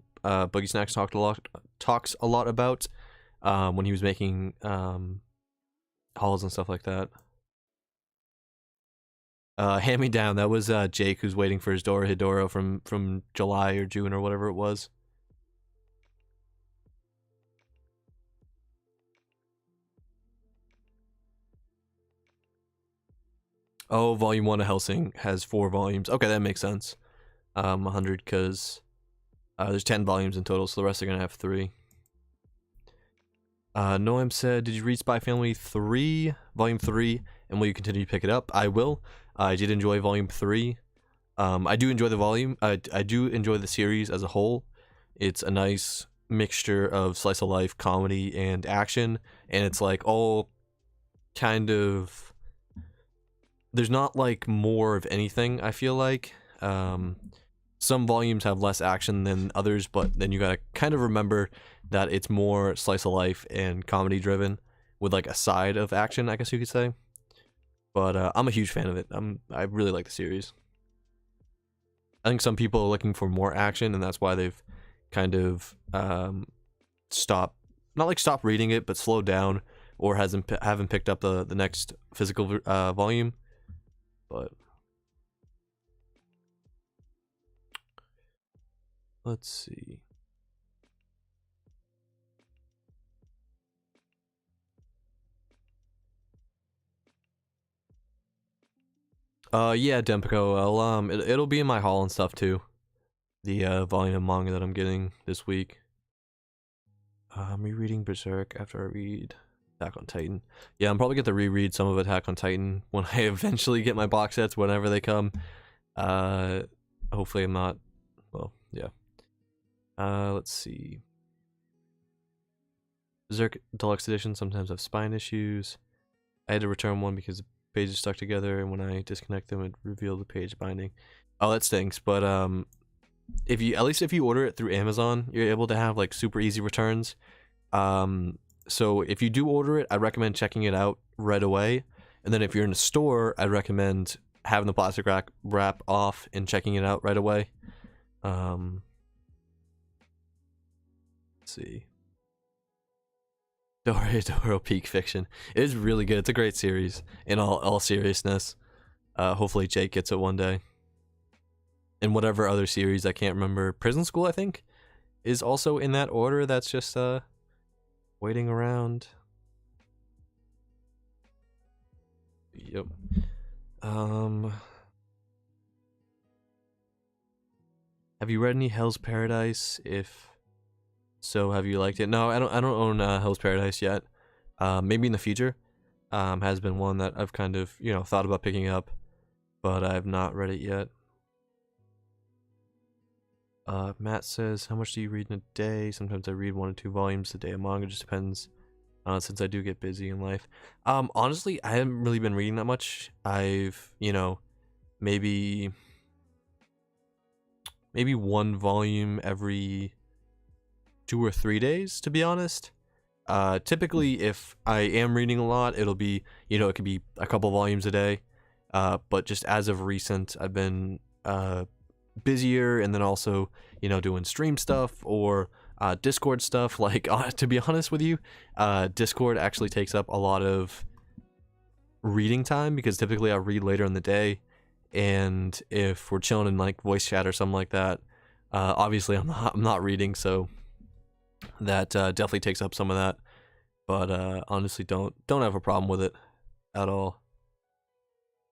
A: Snacks talks a lot about when he was making hauls and stuff like that. Hand Me Down, that was Jake, who's waiting for his Hidoro from July or June or whatever it was. Oh, volume 1 of Helsing has 4 volumes. Okay, that makes sense. 100, because there's 10 volumes in total, so the rest are gonna have 3. Noam said, did you read Spy Family 3, Volume 3, and will you continue to pick it up? I will. I did enjoy Volume 3. I do enjoy the volume. I do enjoy the series as a whole. It's a nice mixture of slice of life, comedy, and action, and it's like all kind of, there's not like more of anything, I feel like. Some volumes have less action than others, but then you gotta kind of remember that it's more slice of life and comedy driven, with like a side of action, I guess you could say. But I'm a huge fan of it. I really like the series. I think some people are looking for more action, and that's why they've kind of stopped reading it, but slowed down, or haven't picked up the next physical volume. But let's see. Yeah, Dempico. It'll be in my haul and stuff too. The volume of manga that I'm getting this week. I'm rereading Berserk after I read Attack on Titan. Yeah, I'm probably going to reread some of Attack on Titan when I eventually get my box sets, whenever they come. Hopefully I'm not, well, yeah. Let's see. Berserk Deluxe Edition sometimes have spine issues. I had to return one because the pages stuck together, and when I disconnect them, it revealed the page binding. Oh, that stinks. But if you order it through Amazon, you're able to have like super easy returns. So if you do order it, I recommend checking it out right away. And then if you're in a store, I recommend having the plastic wrap off and checking it out right away. Let's see. Doro Peak Fiction. It is really good. It's a great series, in all seriousness. Hopefully Jake gets it one day. And whatever other series, I can't remember. Prison School, I think, is also in that order. That's just waiting around. Yep. Have you read any Hell's Paradise? If so, have you liked it? No, I don't own Hell's Paradise yet. Maybe in the future. Has been one that I've kind of, thought about picking up, but I've not read it yet. Matt says, how much do you read in a day? Sometimes I read 1 or 2 volumes a day of manga. Just depends, since I do get busy in life. Honestly, I haven't really been reading that much. I've, maybe 1 volume every 2 or 3 days, to be honest. Typically, if I am reading a lot, it'll be, it could be a couple volumes a day. But just as of recent, I've been busier, and then also, doing stream stuff or Discord stuff. Like, to be honest with you, Discord actually takes up a lot of reading time, because typically I read later in the day, and if we're chilling in like voice chat or something like that, obviously I'm not reading, so that definitely takes up some of that. But honestly, don't have a problem with it at all.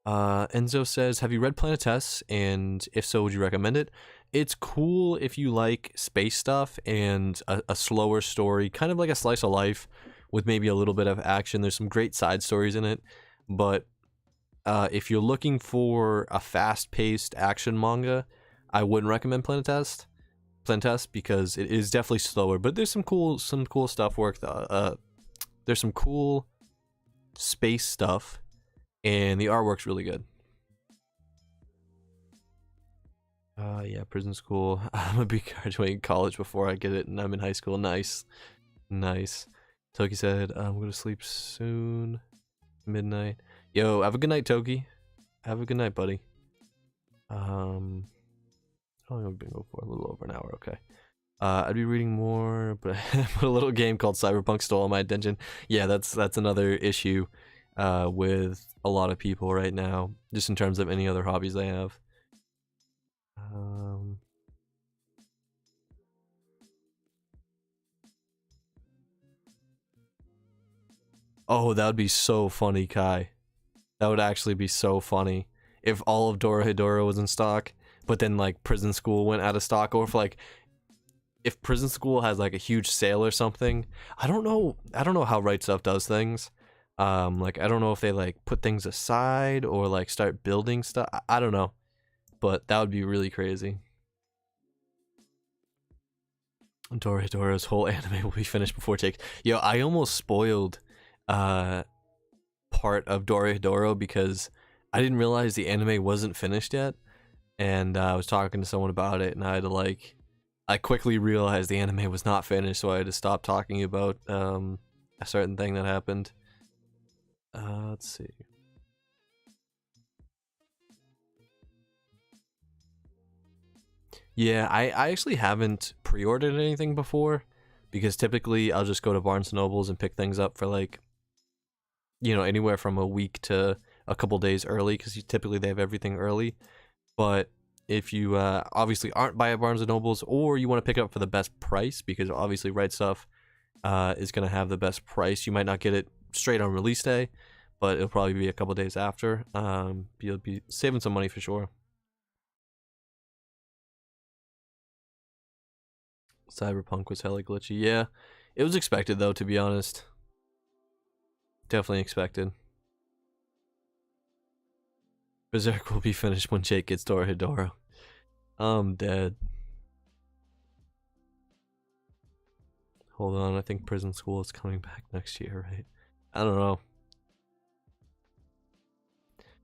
A: Enzo says, have you read Planetes? And if so, would you recommend it? It's cool if you like space stuff and a slower story, kind of like a slice of life with maybe a little bit of action. There's some great side stories in it, but if you're looking for a fast-paced action manga, I wouldn't recommend Planetes, because it is definitely slower. But there's some cool stuff work. There's some cool space stuff, and the artwork's really good. Yeah, Prison School. I'm gonna be graduating college before I get it, and I'm in high school. Nice. Toki said, I'm gonna sleep soon. Midnight. Yo, have a good night, Toki. Have a good night, buddy. How long have we been going for? A little over an hour. Okay. I'd be reading more, but a little game called Cyberpunk stole all my attention. Yeah, that's another issue with a lot of people right now, just in terms of any other hobbies they have. Oh, that would be so funny, Kai. That would actually be so funny if all of Dorohedoro was in stock, but then like Prison School went out of stock, or if Prison School has like a huge sale or something. I don't know how Right Stuff does things. Like, I don't know if they like put things aside or like start building stuff. I don't know, but that would be really crazy. Dorohedoro's whole anime will be finished before Take. Yo, I almost spoiled part of Dorohedoro because I didn't realize the anime wasn't finished yet, and I was talking to someone about it, and I quickly realized the anime was not finished, so I had to stop talking about a certain thing that happened. Let's see. Yeah, I actually haven't pre-ordered anything before, because typically I'll just go to Barnes & Nobles and pick things up for like, anywhere from a week to a couple days early, because typically they have everything early. But if you obviously aren't by a Barnes & Nobles, or you want to pick it up for the best price, because obviously Right Stuff is going to have the best price. You might not get it straight on release day, but it'll probably be a couple days after. You'll be saving some money for sure. Cyberpunk was hella glitchy. Yeah, it was expected though, to be honest. Definitely expected. Berserk will be finished when Jake gets Dorohedoro. I'm dead. Hold on, I think Prison School is coming back next year, right? I don't know.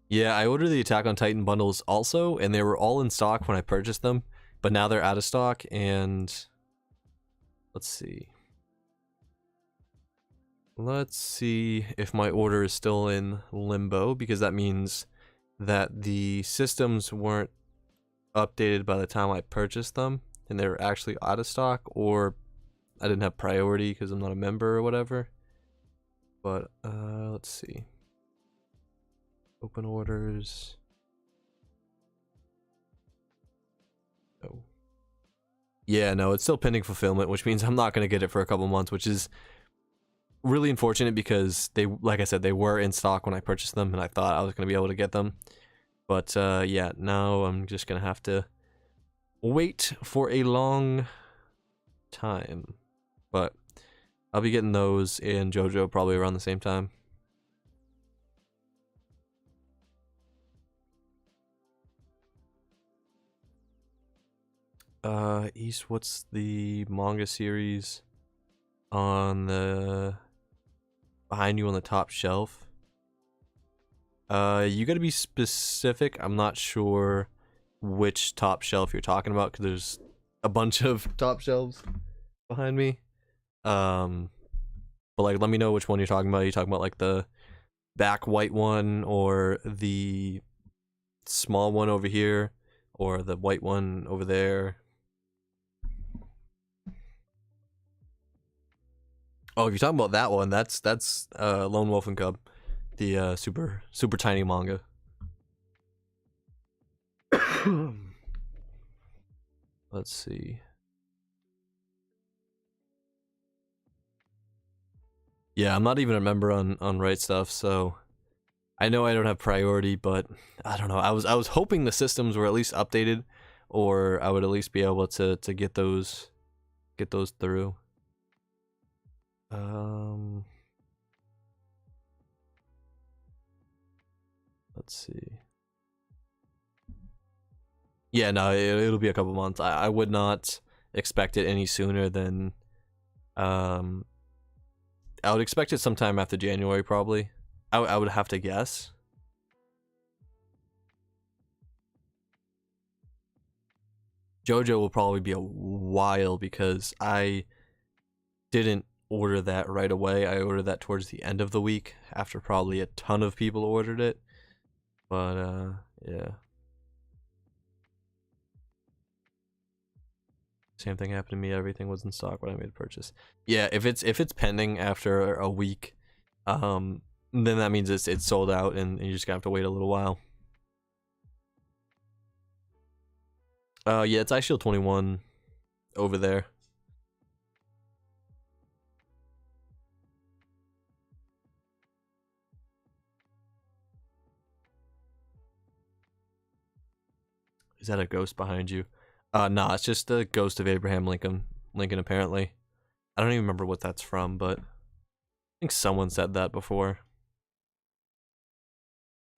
A: Yeah, I ordered the Attack on Titan bundles also, and they were all in stock when I purchased them, but now they're out of stock, and let's see. Let's see if my order is still in limbo, because that means that the systems weren't updated by the time I purchased them, and they were actually out of stock, or I didn't have priority because I'm not a member or whatever. But let's see. Open orders. Oh. Yeah, no, it's still pending fulfillment, which means I'm not going to get it for a couple months, which is really unfortunate because they, like I said, they were in stock when I purchased them and I thought I was going to be able to get them. But yeah, now I'm just going to have to wait for a long time. But I'll be getting those and JoJo probably around the same time. East, what's the manga series on the behind you on the top shelf? You gotta be specific. I'm not sure which top shelf you're talking about because there's a bunch of top shelves behind me. But like, let me know which one you're talking about. Are you talking about like the back white one or the small one over here or the white one over there? Oh, if you're talking about that one, that's Lone Wolf and Cub, the super tiny manga. Let's see. Yeah, I'm not even a member on RightStuf's, so I know I don't have priority, but I don't know. I was hoping the systems were at least updated, or I would at least be able to get those through. Let's see. Yeah, no, it'll be a couple months. I would not expect it any sooner than I would expect it sometime after January, probably. I would have to guess. JoJo will probably be a while because I didn't order that right away. I ordered that towards the end of the week after probably a ton of people ordered it. But yeah. Same thing happened to me. Everything was in stock when I made a purchase. Yeah, if it's pending after a week, then that means it's sold out and you just gonna have to wait a little while. Yeah, it's iShield 21 over there. Is that a ghost behind you? Nah, it's just the ghost of Abraham Lincoln. Lincoln, apparently. I don't even remember what that's from, but I think someone said that before.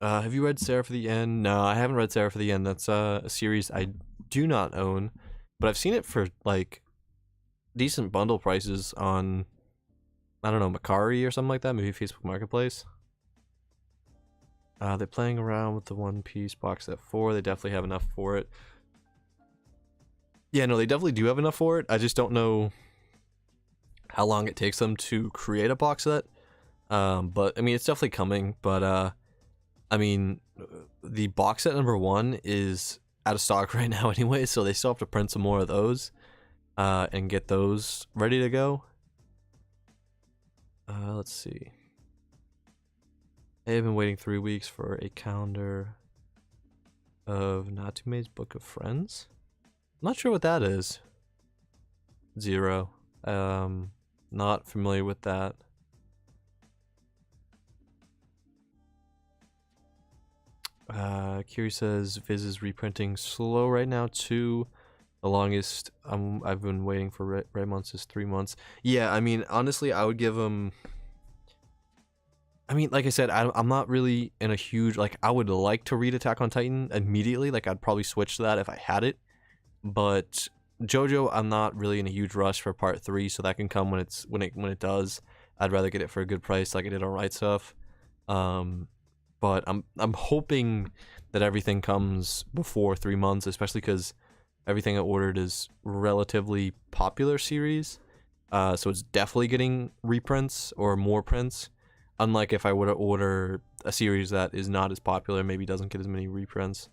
A: Have you read Sarah for the End? No, I haven't read Sarah for the End. That's a series I do not own, but I've seen it for like decent bundle prices on, I don't know, Macari or something like that, maybe Facebook Marketplace. They're playing around with the One Piece box set 4. They definitely have enough for it. Yeah, no, they definitely do have enough for it. I just don't know how long it takes them to create a box set. But I mean, it's definitely coming. But I mean, the box set number 1 is out of stock right now anyway, so they still have to print some more of those and get those ready to go. Let's see. I have been waiting 3 weeks for a calendar of Natsume's Book of Friends. I'm not sure what that is. 0. Not familiar with that. Kiri says Viz is reprinting slow right now too. The longest I've been waiting for Red Months is 3 months. Yeah, I mean, honestly, I would give them. I mean, like I said, I'm not really in a huge, like, I would like to read Attack on Titan immediately. Like, I'd probably switch to that if I had it. But JoJo, I'm not really in a huge rush for part 3, so that can come when it does. I'd rather get it for a good price, like I did on Right Stuff. But I'm hoping that everything comes before 3 months, especially because everything I ordered is relatively popular series. So it's definitely getting reprints or more prints. Unlike if I were to order a series that is not as popular, maybe doesn't get as many reprints.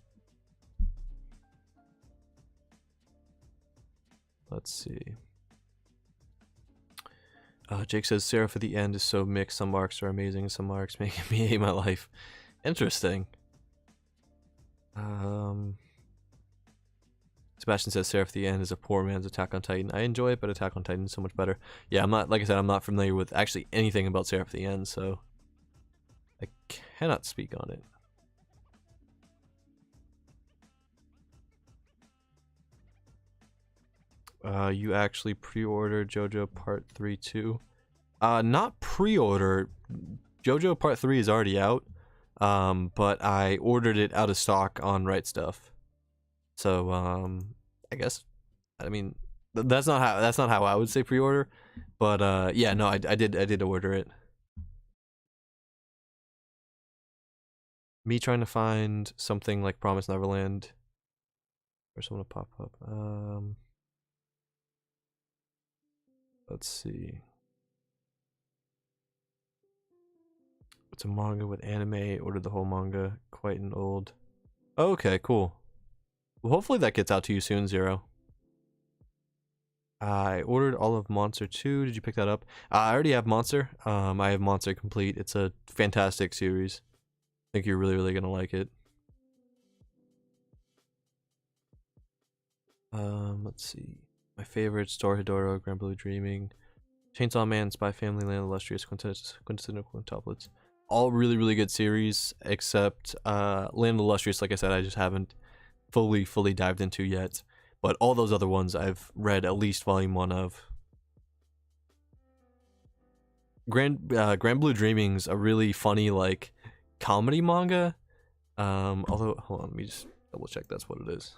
A: Let's see. Jake says Seraph at the end is so mixed. Some arcs are amazing, some arcs making me hate my life. Interesting. Sebastian says Seraph at the end is a poor man's Attack on Titan. I enjoy it, but Attack on Titan is so much better. Yeah, I'm not, like I said, I'm not familiar with actually anything about Seraph at the end, so I cannot speak on it. You actually pre-ordered JoJo Part 3 too? Not pre-order. JoJo Part 3 is already out, but I ordered it out of stock on RightStuff. So, I guess, I mean, that's not how I would say pre-order, but yeah, no, I did order it. Me trying to find something like Promised Neverland or someone to pop up. Let's see. It's a manga with anime. Ordered the whole manga. Quite an old. Okay, cool. Well, hopefully that gets out to you soon, Zero. I ordered all of Monster 2. Did you pick that up? I already have Monster. I have Monster Complete. It's a fantastic series. I think you're really, really gonna like it. Let's see. My favorites: Dorohedoro, Grand Blue Dreaming, Chainsaw Man, Spy Family, Land of the Illustrious, Quintessential Quintuplets. All really, really good series, except Land of the Illustrious, like I said, I just haven't fully dived into yet. But all those other ones I've read at least volume 1 of. Grand Blue Dreaming's a really funny, like, comedy manga. Although, hold on, let me just double check that's what it is.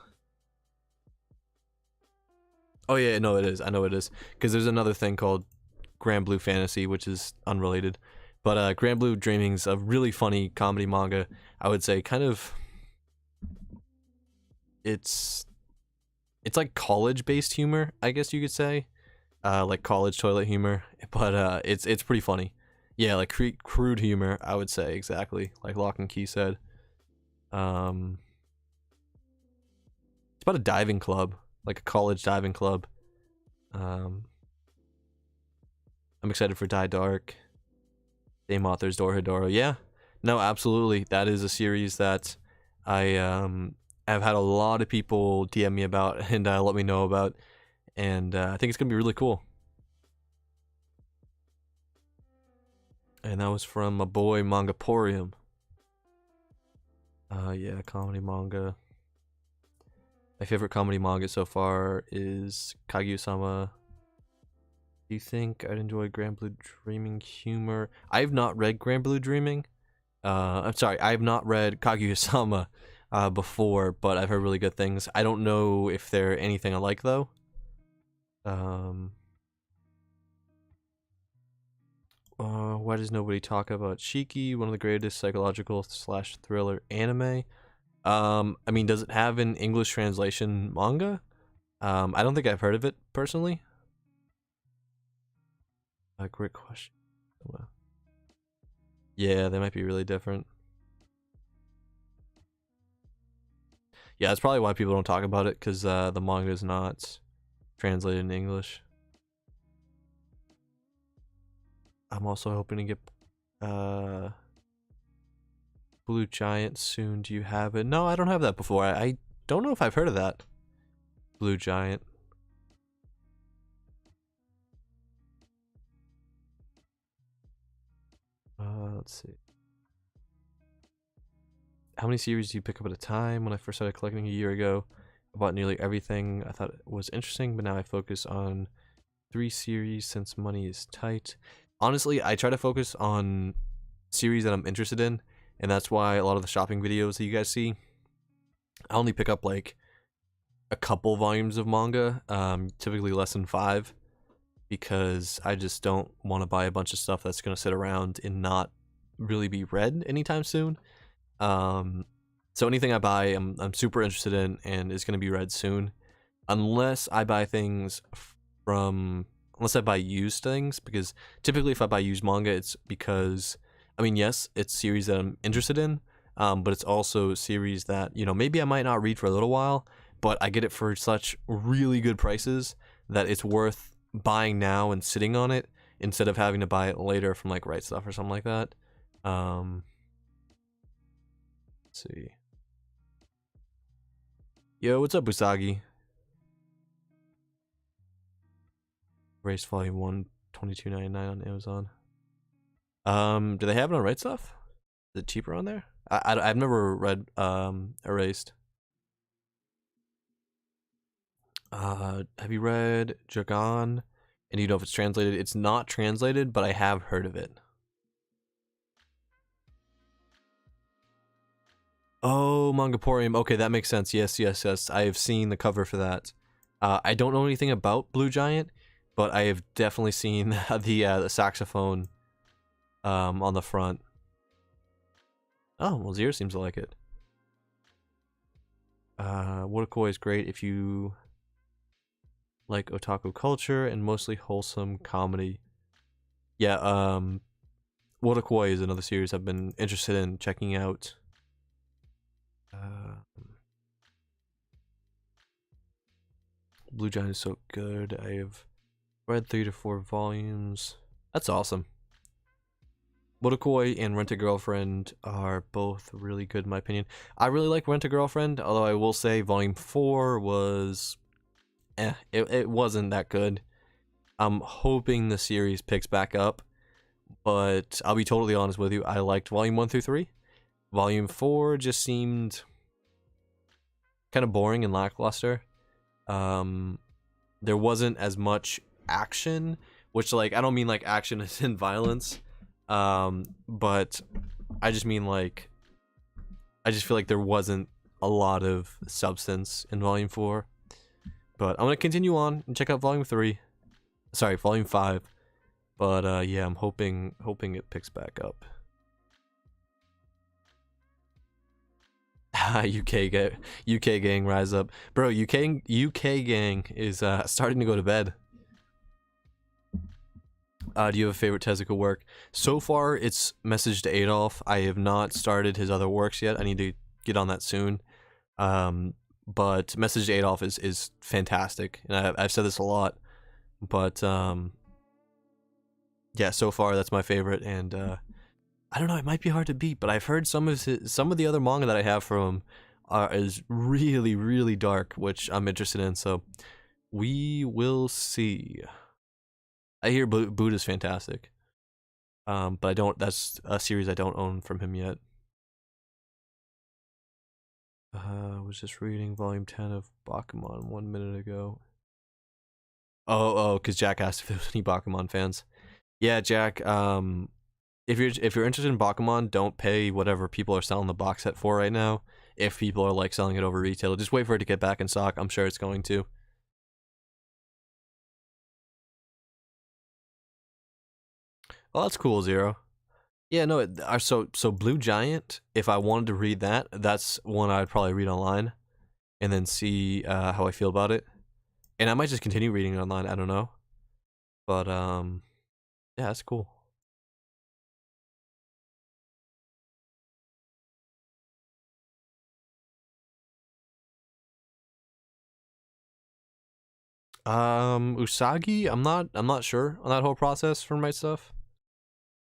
A: Oh yeah, no, it is. I know it is. Because there's another thing called Grand Blue Fantasy, which is unrelated. But Grand Blue Dreaming's a really funny comedy manga. I would say kind of... It's like college-based humor, I guess you could say. Like college toilet humor. But it's pretty funny. Yeah, like crude humor, I would say, exactly. Like Lock and Key said. It's about a diving club. Like a college diving club. I'm excited for Die Dark. Same authors, Dorohedoro. Yeah, no, absolutely. That is a series that I have had a lot of people DM me about and let me know about, and I think it's gonna be really cool. And that was from my boy Mangaporium. Yeah, comedy manga. My favorite comedy manga so far is Kaguya-sama. Do you think I'd enjoy Grand Blue Dreaming humor? I have not read Grand Blue Dreaming. I'm sorry, I have not read Kaguya-sama before, but I've heard really good things. I don't know if they're anything I like though. Why does nobody talk about Shiki, one of the greatest psychological / thriller anime? I mean, does it have an English translation manga? I don't think I've heard of it personally. Great question. Yeah, they might be really different. Yeah, that's probably why people don't talk about it, because the manga is not translated in English. I'm also hoping to get Blue Giant soon. Do you have it? No, I don't have that before. I don't know if I've heard of that. Blue Giant. Let's see. How many series do you pick up at a time? When I first started collecting a year ago, I bought nearly everything I thought was interesting, but now I focus on 3 series since money is tight. Honestly, I try to focus on series that I'm interested in, and that's why a lot of the shopping videos that you guys see, I only pick up like a couple volumes of manga, typically less than 5, because I just don't want to buy a bunch of stuff that's going to sit around and not really be read anytime soon. So anything I buy, I'm super interested in and is going to be read soon, unless I buy things unless I buy used things, because typically if I buy used manga, it's because, I mean, yes, it's series that I'm interested in, but it's also series that, you know, maybe I might not read for a little while, but I get it for such really good prices that it's worth buying now and sitting on it instead of having to buy it later from like Right Stuff or something like that. Let's see. Yo, what's up, Usagi? Race Volume 1, $22.99 on Amazon. Do they have it on Right Stuff? Is it cheaper on there? I've never read Erased. Have you read Dragon? And you know if it's translated? It's not translated, but I have heard of it. Oh, Mangaporium. Okay, that makes sense. Yes, yes, yes. I have seen the cover for that. I don't know anything about Blue Giant, but I have definitely seen the saxophone on the front. Oh, well, Zero seems to like it. Wotakoi is great if you like otaku culture and mostly wholesome comedy. Yeah, Wotakoi is another series I've been interested in checking out. Blue Giant is so good. I have read 3 to 4 volumes. That's awesome. Wotakoi and Rent-A-Girlfriend are both really good in my opinion. I really like Rent-A-Girlfriend, although I will say Volume 4 was... it wasn't that good. I'm hoping the series picks back up, but I'll be totally honest with you, I liked Volume 1 through 3. Volume 4 just seemed kind of boring and lackluster. There wasn't as much action, which, like, I don't mean like action as in violence, but I just mean like, I just feel like there wasn't a lot of substance in Volume 4. But I'm gonna continue on and check out Volume 3. Sorry, Volume 5. But yeah, I'm hoping it picks back up. UK gang rise up, bro. UK gang is starting to go to bed. Do you have a favorite Tezuka work? So far, it's Message to Adolf. I have not started his other works yet. I need to get on that soon. But Message to Adolf is fantastic, and I've said this a lot. But yeah, so far that's my favorite, and I don't know, it might be hard to beat, but I've heard some of the other manga that I have from him is really, really dark, which I'm interested in, so we will see. I hear Buddha's fantastic. But that's a series I don't own from him yet. I was just reading volume 10 of Bakuman 1 minute ago. Oh, because Jack asked if there was any Bakuman fans. Yeah, Jack, if you're interested in Bakuman, don't pay whatever people are selling the box set for right now. If people are like selling it over retail, just wait for it to get back in stock. I'm sure it's going to. Oh, that's cool, Zero. Yeah, no. So Blue Giant. If I wanted to read that, that's one I'd probably read online, and then see how I feel about it. And I might just continue reading it online. I don't know, but yeah, that's cool. Usagi, I'm not sure on that whole process for my stuff.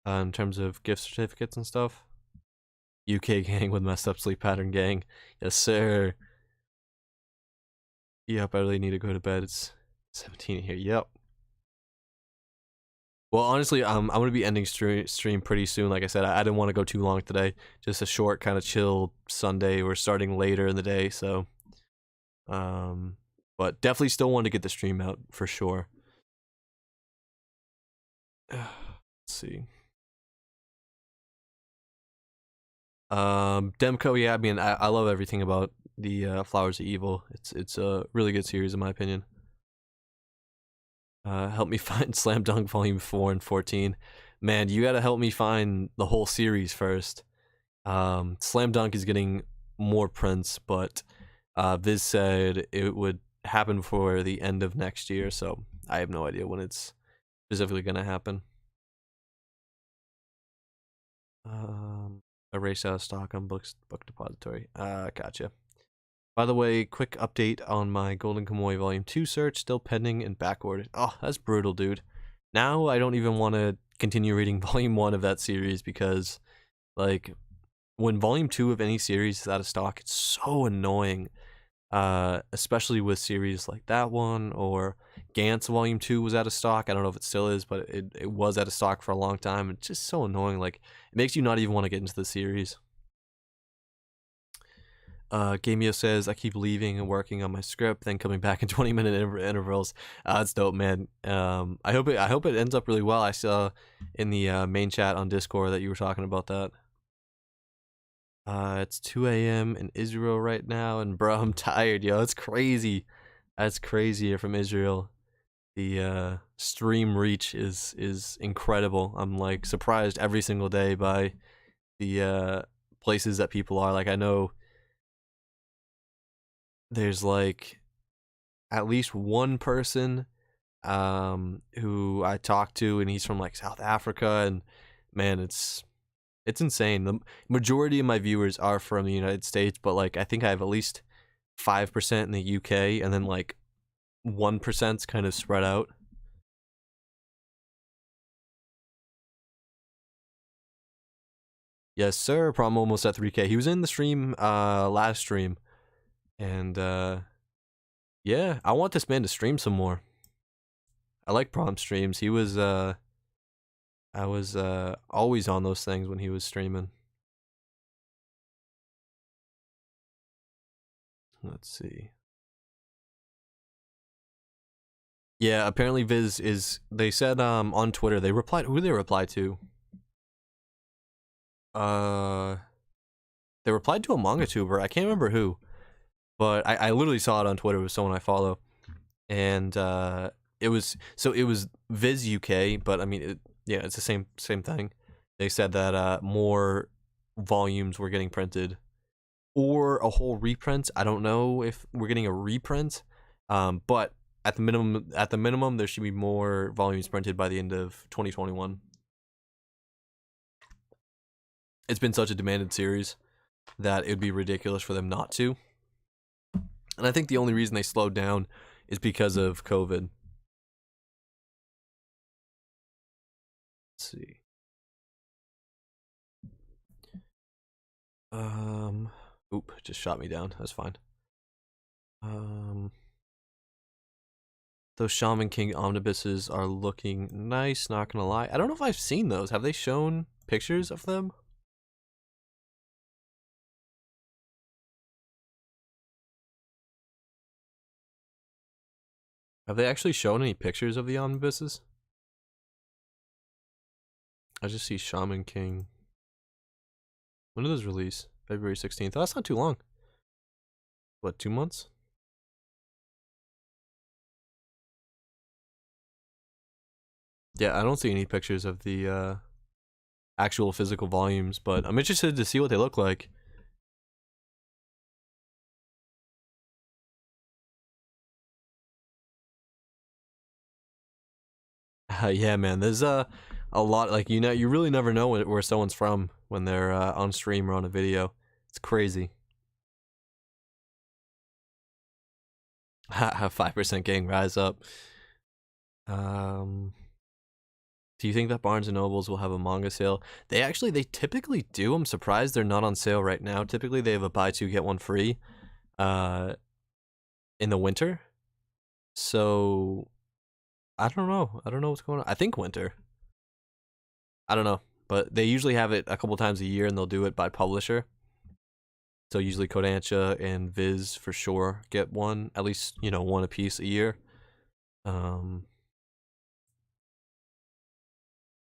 A: In terms of gift certificates and stuff. UK gang with messed up sleep pattern gang. Yes, sir. Yep, I really need to go to bed. It's 17 here. Yep. Well, honestly, I'm gonna be ending stream pretty soon. Like I said, I didn't want to go too long today. Just a short, kind of chill Sunday. We're starting later in the day, so but definitely still want to get the stream out for sure. Let's see. Demko, yeah, I mean, I love everything about the Flowers of Evil. It's a really good series in my opinion. Help me find Slam Dunk Volume 4 and 14. Man, you gotta help me find the whole series first. Slam Dunk is getting more prints, but Viz said it would happen for the end of next year, so I have no idea when it's specifically gonna happen. Erase out of stock on book depository. Gotcha. By the way, quick update on my Golden Kamuy Volume 2 search, still pending and backordered. Oh, that's brutal, dude. Now I don't even want to continue reading volume 1 of that series because, like, when volume 2 of any series is out of stock, it's so annoying. Especially with series like that one, or Gantz volume 2 was out of stock. I don't know if it still is, but it was out of stock for a long time. It's just so annoying. Like, it makes you not even want to get into the series. Gamio says, I keep leaving and working on my script, then coming back in 20-minute intervals. That's dope, man. I hope it ends up really well. I saw in the main chat on Discord that you were talking about that. It's 2 a.m. in Israel right now, and bro, I'm tired, yo. It's crazy. That's crazy here from Israel. The stream reach is incredible. I'm like surprised every single day by the places that people are. Like, I know there's like at least one person who I talked to, and he's from like South Africa, and man, it's insane. The majority of my viewers are from the United States, but like I think I have at least 5% in the UK, and then like 1%'s kind of spread out. Yes, sir. Prom almost at 3K. He was in the stream last stream, and yeah, I want this man to stream some more. I like Prom streams. He was I was always on those things when he was streaming. Let's see. Yeah, apparently Viz is. They said on Twitter they replied. Who did they reply to? They replied to a manga tuber. I can't remember who, but I literally saw it on Twitter with someone I follow, and it was Viz UK, but I mean, yeah, it's the same thing. They said that more volumes were getting printed, or a whole reprint. I don't know if we're getting a reprint, but at the minimum, there should be more volumes printed by the end of 2021. It's been such a demanded series that it would be ridiculous for them not to. And I think the only reason they slowed down is because of COVID. Let's see. Oop, just shot me down. That's fine. Those Shaman King omnibuses are looking nice, not gonna lie. I don't know if I've seen those. Have they shown pictures of them? Have they actually shown any pictures of the omnibuses? I just see Shaman King. When did those release? February 16th. Oh, that's not too long. What, 2 months? Yeah, I don't see any pictures of the actual physical volumes, but I'm interested to see what they look like. Yeah, man, there's a lot, like, you really never know where someone's from when they're on stream or on a video. It's crazy. 5% gang rise up. Do you think that Barnes and Nobles will have a manga sale? They typically do. I'm surprised they're not on sale right now. Typically they have a buy two get one free in the winter. So I don't know what's going on. I think winter. I don't know, but they usually have it a couple times a year, and they'll do it by publisher. So usually Kodansha and Viz for sure get one, at least, one a piece a year.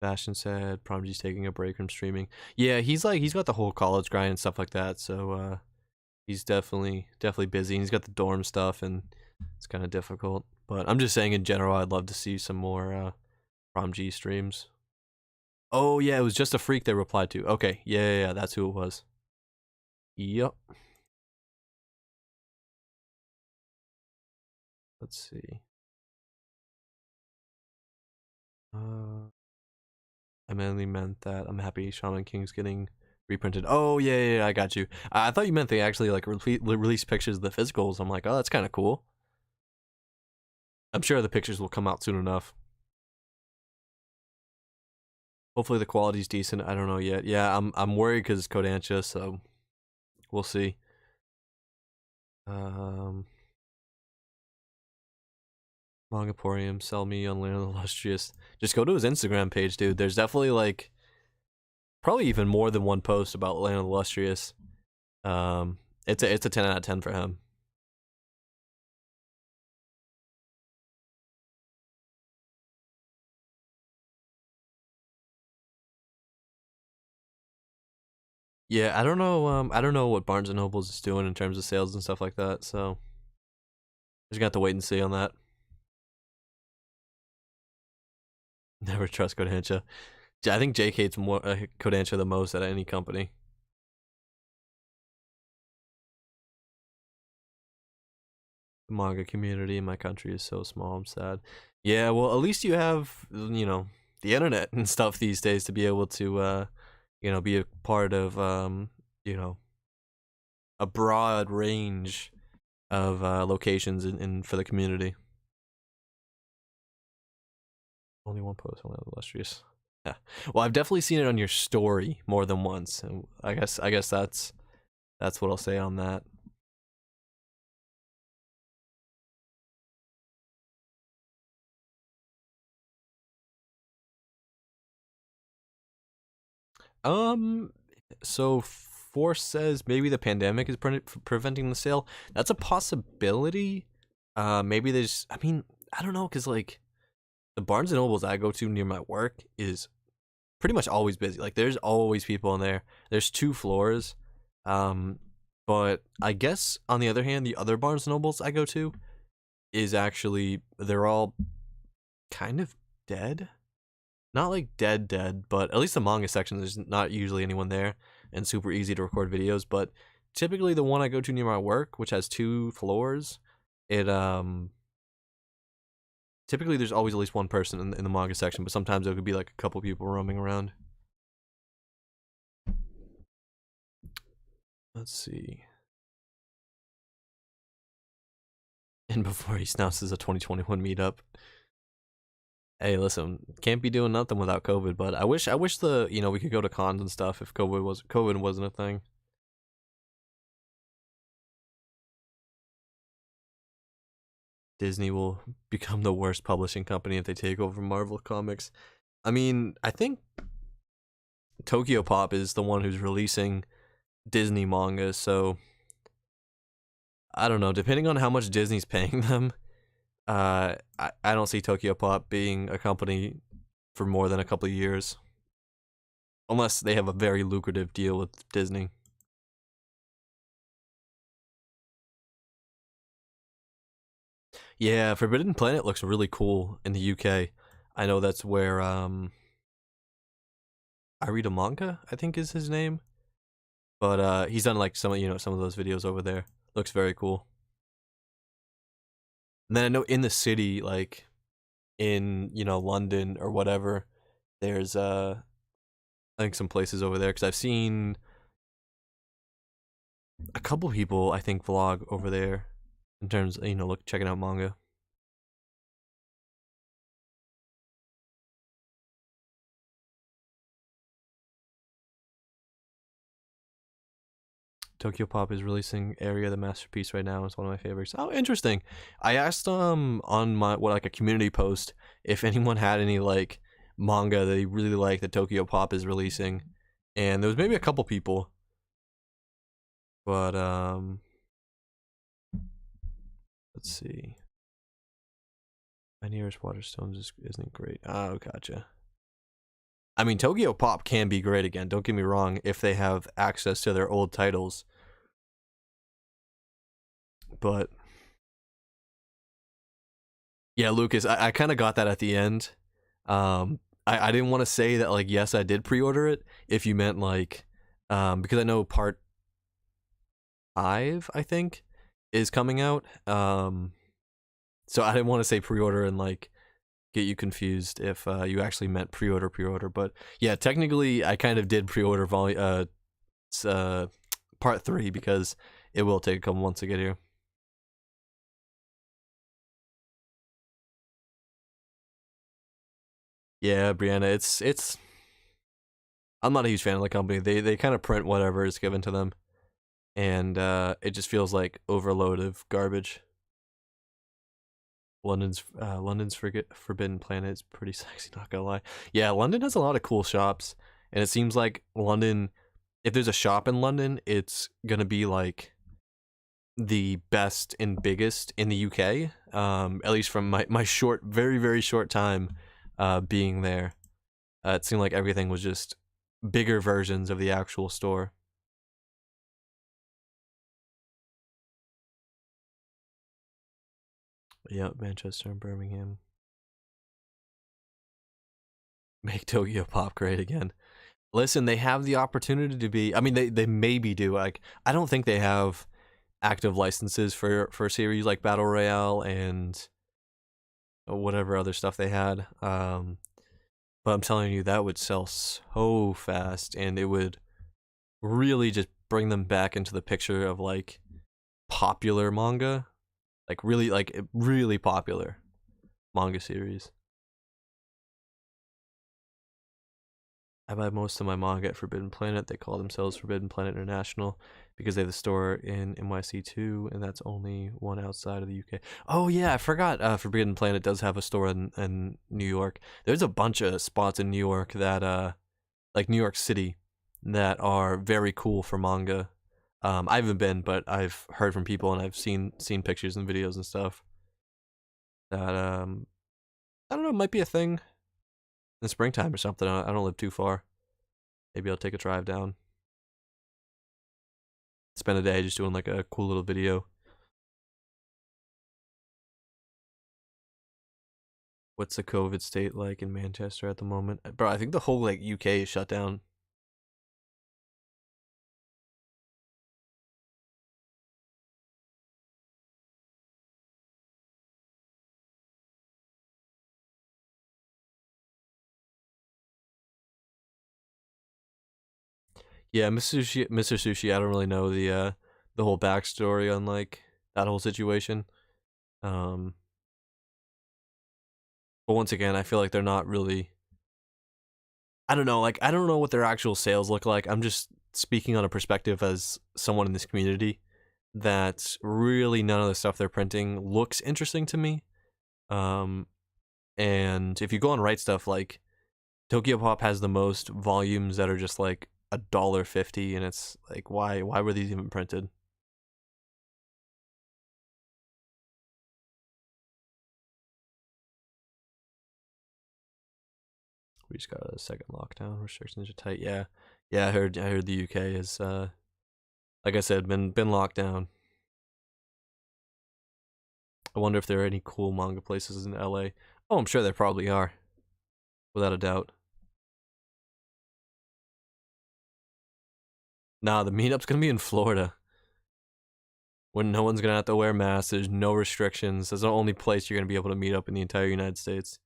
A: Bastion said Prodigy's taking a break from streaming. Yeah, he's got the whole college grind and stuff like that, so he's definitely busy, and he's got the dorm stuff, and it's kind of difficult. But I'm just saying in general, I'd love to see some more Prom G streams. Oh yeah, it was just a freak they replied to. Okay, yeah, that's who it was. Yep. Let's see. I mainly meant that I'm happy Shaman King's getting reprinted. Oh yeah, I got you. I thought you meant they actually like release pictures of the physicals. I'm like, oh, that's kind of cool. I'm sure the pictures will come out soon enough. Hopefully the quality's decent. I don't know yet. Yeah, I'm worried because it's Kodansha, so we'll see. Um, Mangaporium, sell me on Land of the Illustrious. Just go to his Instagram page, dude. There's definitely like probably even more than one post about Land of the Illustrious. It's a 10 out of 10 for him. Yeah, I don't know what Barnes and Nobles is doing in terms of sales and stuff like that. So just got to wait and see on that. Never trust Kodansha. I think Jake hates more Kodansha the most at any company. The manga community in my country is so small. I'm sad. Yeah, well, at least you have the internet and stuff these days to be able to be a part of you know a broad range of locations in for the community. Only one post on illustrious. Yeah. Well, I've definitely seen it on your story more than once, and I guess that's what I'll say on that. Um, so Force says maybe the pandemic is preventing the sale. That's a possibility. Maybe there's. I mean, I don't know, cause like the Barnes and Nobles I go to near my work is pretty much always busy. Like there's always people in there. There's 2 floors. Um, but I guess on the other hand, the other Barnes and Nobles I go to is actually they're all kind of dead. Not like dead, but at least the manga section there's not usually anyone there and super easy to record videos. But typically the one I go to near my work, which has 2 floors, it typically there's always at least one person in the manga section, but sometimes there could be like a couple people roaming around. Let's see. And before he announces a 2021 meetup. Hey, listen, can't be doing nothing without COVID, but I wish the we could go to cons and stuff if COVID wasn't a thing. Disney will become the worst publishing company if they take over Marvel Comics. I mean, I think Tokyo Pop is the one who's releasing Disney manga, so I don't know. Depending on how much Disney's paying them, I don't see Tokyo Pop being a company for more than a couple of years, unless they have a very lucrative deal with Disney. Yeah, Forbidden Planet looks really cool in the UK. I know that's where I read a manga, I think is his name. But he's done like some of those videos over there. Looks very cool. And then I know in the city, like in London or whatever, there's I think some places over there because I've seen a couple people I think vlog over there in terms of, look checking out manga. Tokyo Pop is releasing Area the Masterpiece right now. It's one of my favorites. Oh, interesting. I asked on my like a community post if anyone had any like manga that they really like that Tokyo Pop is releasing, and there was maybe a couple people, but let's see. My nearest Waterstones isn't great. Oh, gotcha. I mean, Tokyo Pop can be great again. Don't get me wrong. If they have access to their old titles, but yeah, Lucas, I kind of got that at the end. I didn't want to say that like yes, I did pre-order it. If you meant like, because I know part 5, I think, is coming out. So I didn't want to say pre-order and like get you confused if you actually meant pre-order. But yeah, technically, I kind of did pre-order part 3 because it will take a couple months to get here. Yeah, Brianna, it's I'm not a huge fan of the company. They kind of print whatever is given to them, and it just feels like overload of garbage. London's Forbidden Planet is pretty sexy, not gonna lie. Yeah, London has a lot of cool shops, and it seems like London. If there's a shop in London, it's gonna be like the best and biggest in the UK. At least from my short, very very short time, being there, it seemed like everything was just bigger versions of the actual store. Yep, Manchester and Birmingham. Make Tokyo Pop great again. Listen, they have the opportunity to be. I mean, they maybe do. Like, I don't think they have active licenses for series like Battle Royale and whatever other stuff they had. But I'm telling you, that would sell so fast, and it would really just bring them back into the picture of like popular manga, like really popular manga series. I buy most of my manga at Forbidden Planet. They call themselves Forbidden Planet International because they have a store in NYC too, and that's only one outside of the UK. Oh yeah, I forgot. Forbidden Planet does have a store in New York. There's a bunch of spots in New York that like New York City, that are very cool for manga. I haven't been, but I've heard from people and I've seen pictures and videos and stuff that I don't know, might be a thing in the springtime or something. I don't live too far. Maybe I'll take a drive down, spend a day just doing like a cool little video. What's the COVID state like in Manchester at the moment, bro? I think the whole like UK is shut down. Yeah, Mr. Sushi. I don't really know the whole backstory on like that whole situation. Um, but once again, I feel like they're not really. I don't know. Like, I don't know what their actual sales look like. I'm just speaking on a perspective as someone in this community that really none of the stuff they're printing looks interesting to me. Um, and if you go on Right Stuff, like Tokyo Pop has the most volumes that are just like $1.50, and it's like, why were these even printed? We just got a second lockdown. Restrictions are tight. Yeah, yeah. I heard the UK is like I said, been locked down. I wonder if there are any cool manga places in LA. Oh, I'm sure there probably are, without a doubt. Nah, the meetup's gonna be in Florida, when no one's gonna have to wear masks. There's no restrictions. That's the only place you're gonna be able to meet up in the entire United States.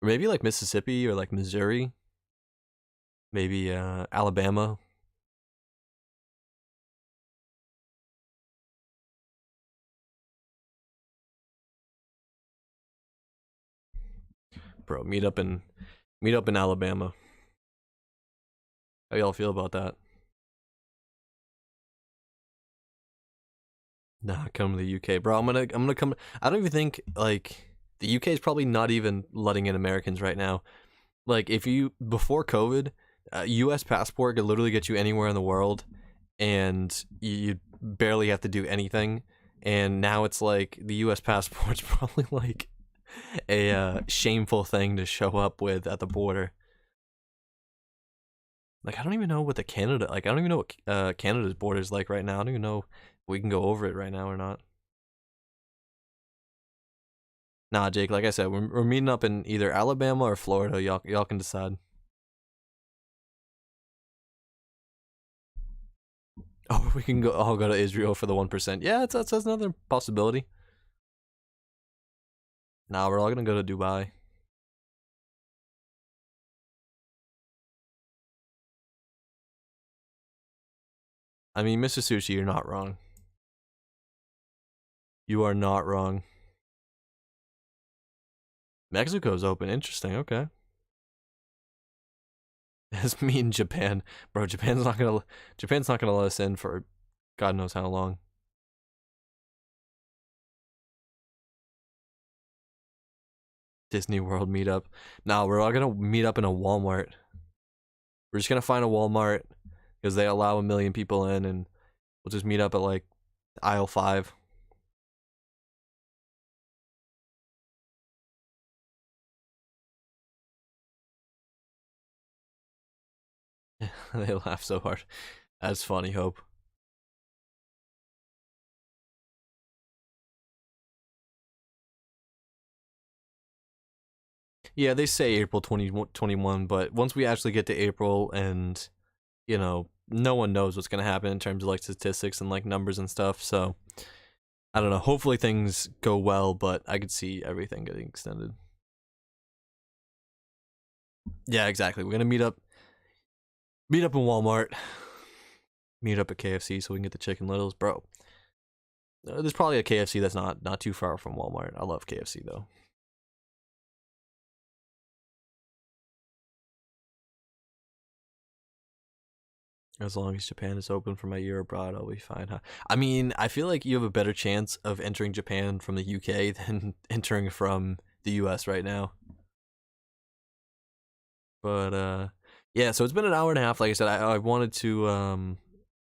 A: Or maybe like Mississippi or like Missouri. Maybe Alabama. Bro, meet up in Alabama. How y'all feel about that? Nah, come to the UK, bro. I'm gonna come. I don't even think like the UK is probably not even letting in Americans right now. Like if you before COVID, U.S. passport could literally get you anywhere in the world, and you barely have to do anything. And now it's like the U.S. passport's probably like a shameful thing to show up with at the border. Like I don't even know what the Canada like. I don't even know what Canada's border is like right now. I don't even know if we can go over it right now or not. Nah, Jake. Like I said, we're meeting up in either Alabama or Florida. Y'all can decide. Oh, we can go. I'll go to Israel for the 1%. Yeah, that's another possibility. Nah, we're all gonna go to Dubai. I mean, Mr. Sushi, you're not wrong. You are not wrong. Mexico's open. Interesting. Okay. It's me in Japan, bro. Japan's not gonna let us in for God knows how long. Disney World meetup. Nah, we're all gonna meet up in a Walmart. We're just gonna find a Walmart because they allow 1 million people in, and we'll just meet up at like aisle 5. They laugh so hard. That's funny, Hope. Yeah, they say April 2021, but once we actually get to April and, no one knows what's going to happen in terms of like statistics and like numbers and stuff. So I don't know. Hopefully things go well, but I could see everything getting extended. Yeah, exactly. We're going to meet up in Walmart, meet up at KFC so we can get the chicken littles, bro. There's probably a KFC that's not too far from Walmart. I love KFC though. As long as Japan is open for my year abroad, I'll be fine, huh? I mean, I feel like you have a better chance of entering Japan from the UK than entering from the US right now. But yeah, so it's been an hour and a half. Like I said, I wanted to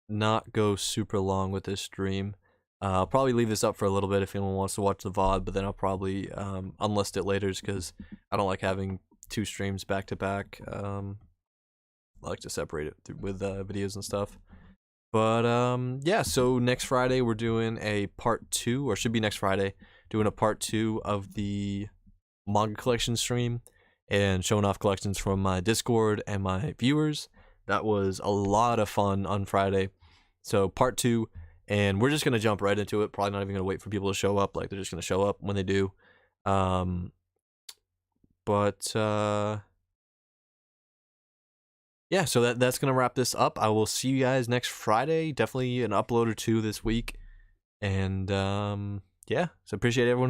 A: not go super long with this stream. I'll probably leave this up for a little bit if anyone wants to watch the VOD, but then I'll probably unlist it later because I don't like having 2 streams back to back. I like to separate it with videos and stuff. But yeah, so next Friday we're doing a part 2, or should be next Friday, doing a part 2 of the manga collection stream and showing off collections from my Discord and my viewers. That was a lot of fun on Friday. So part 2, and we're just gonna jump right into it. Probably not even gonna wait for people to show up. Like, they're just gonna show up when they do. But yeah, so that's gonna wrap this up. I will see you guys next Friday. Definitely an upload or 2 this week. And yeah, so appreciate everyone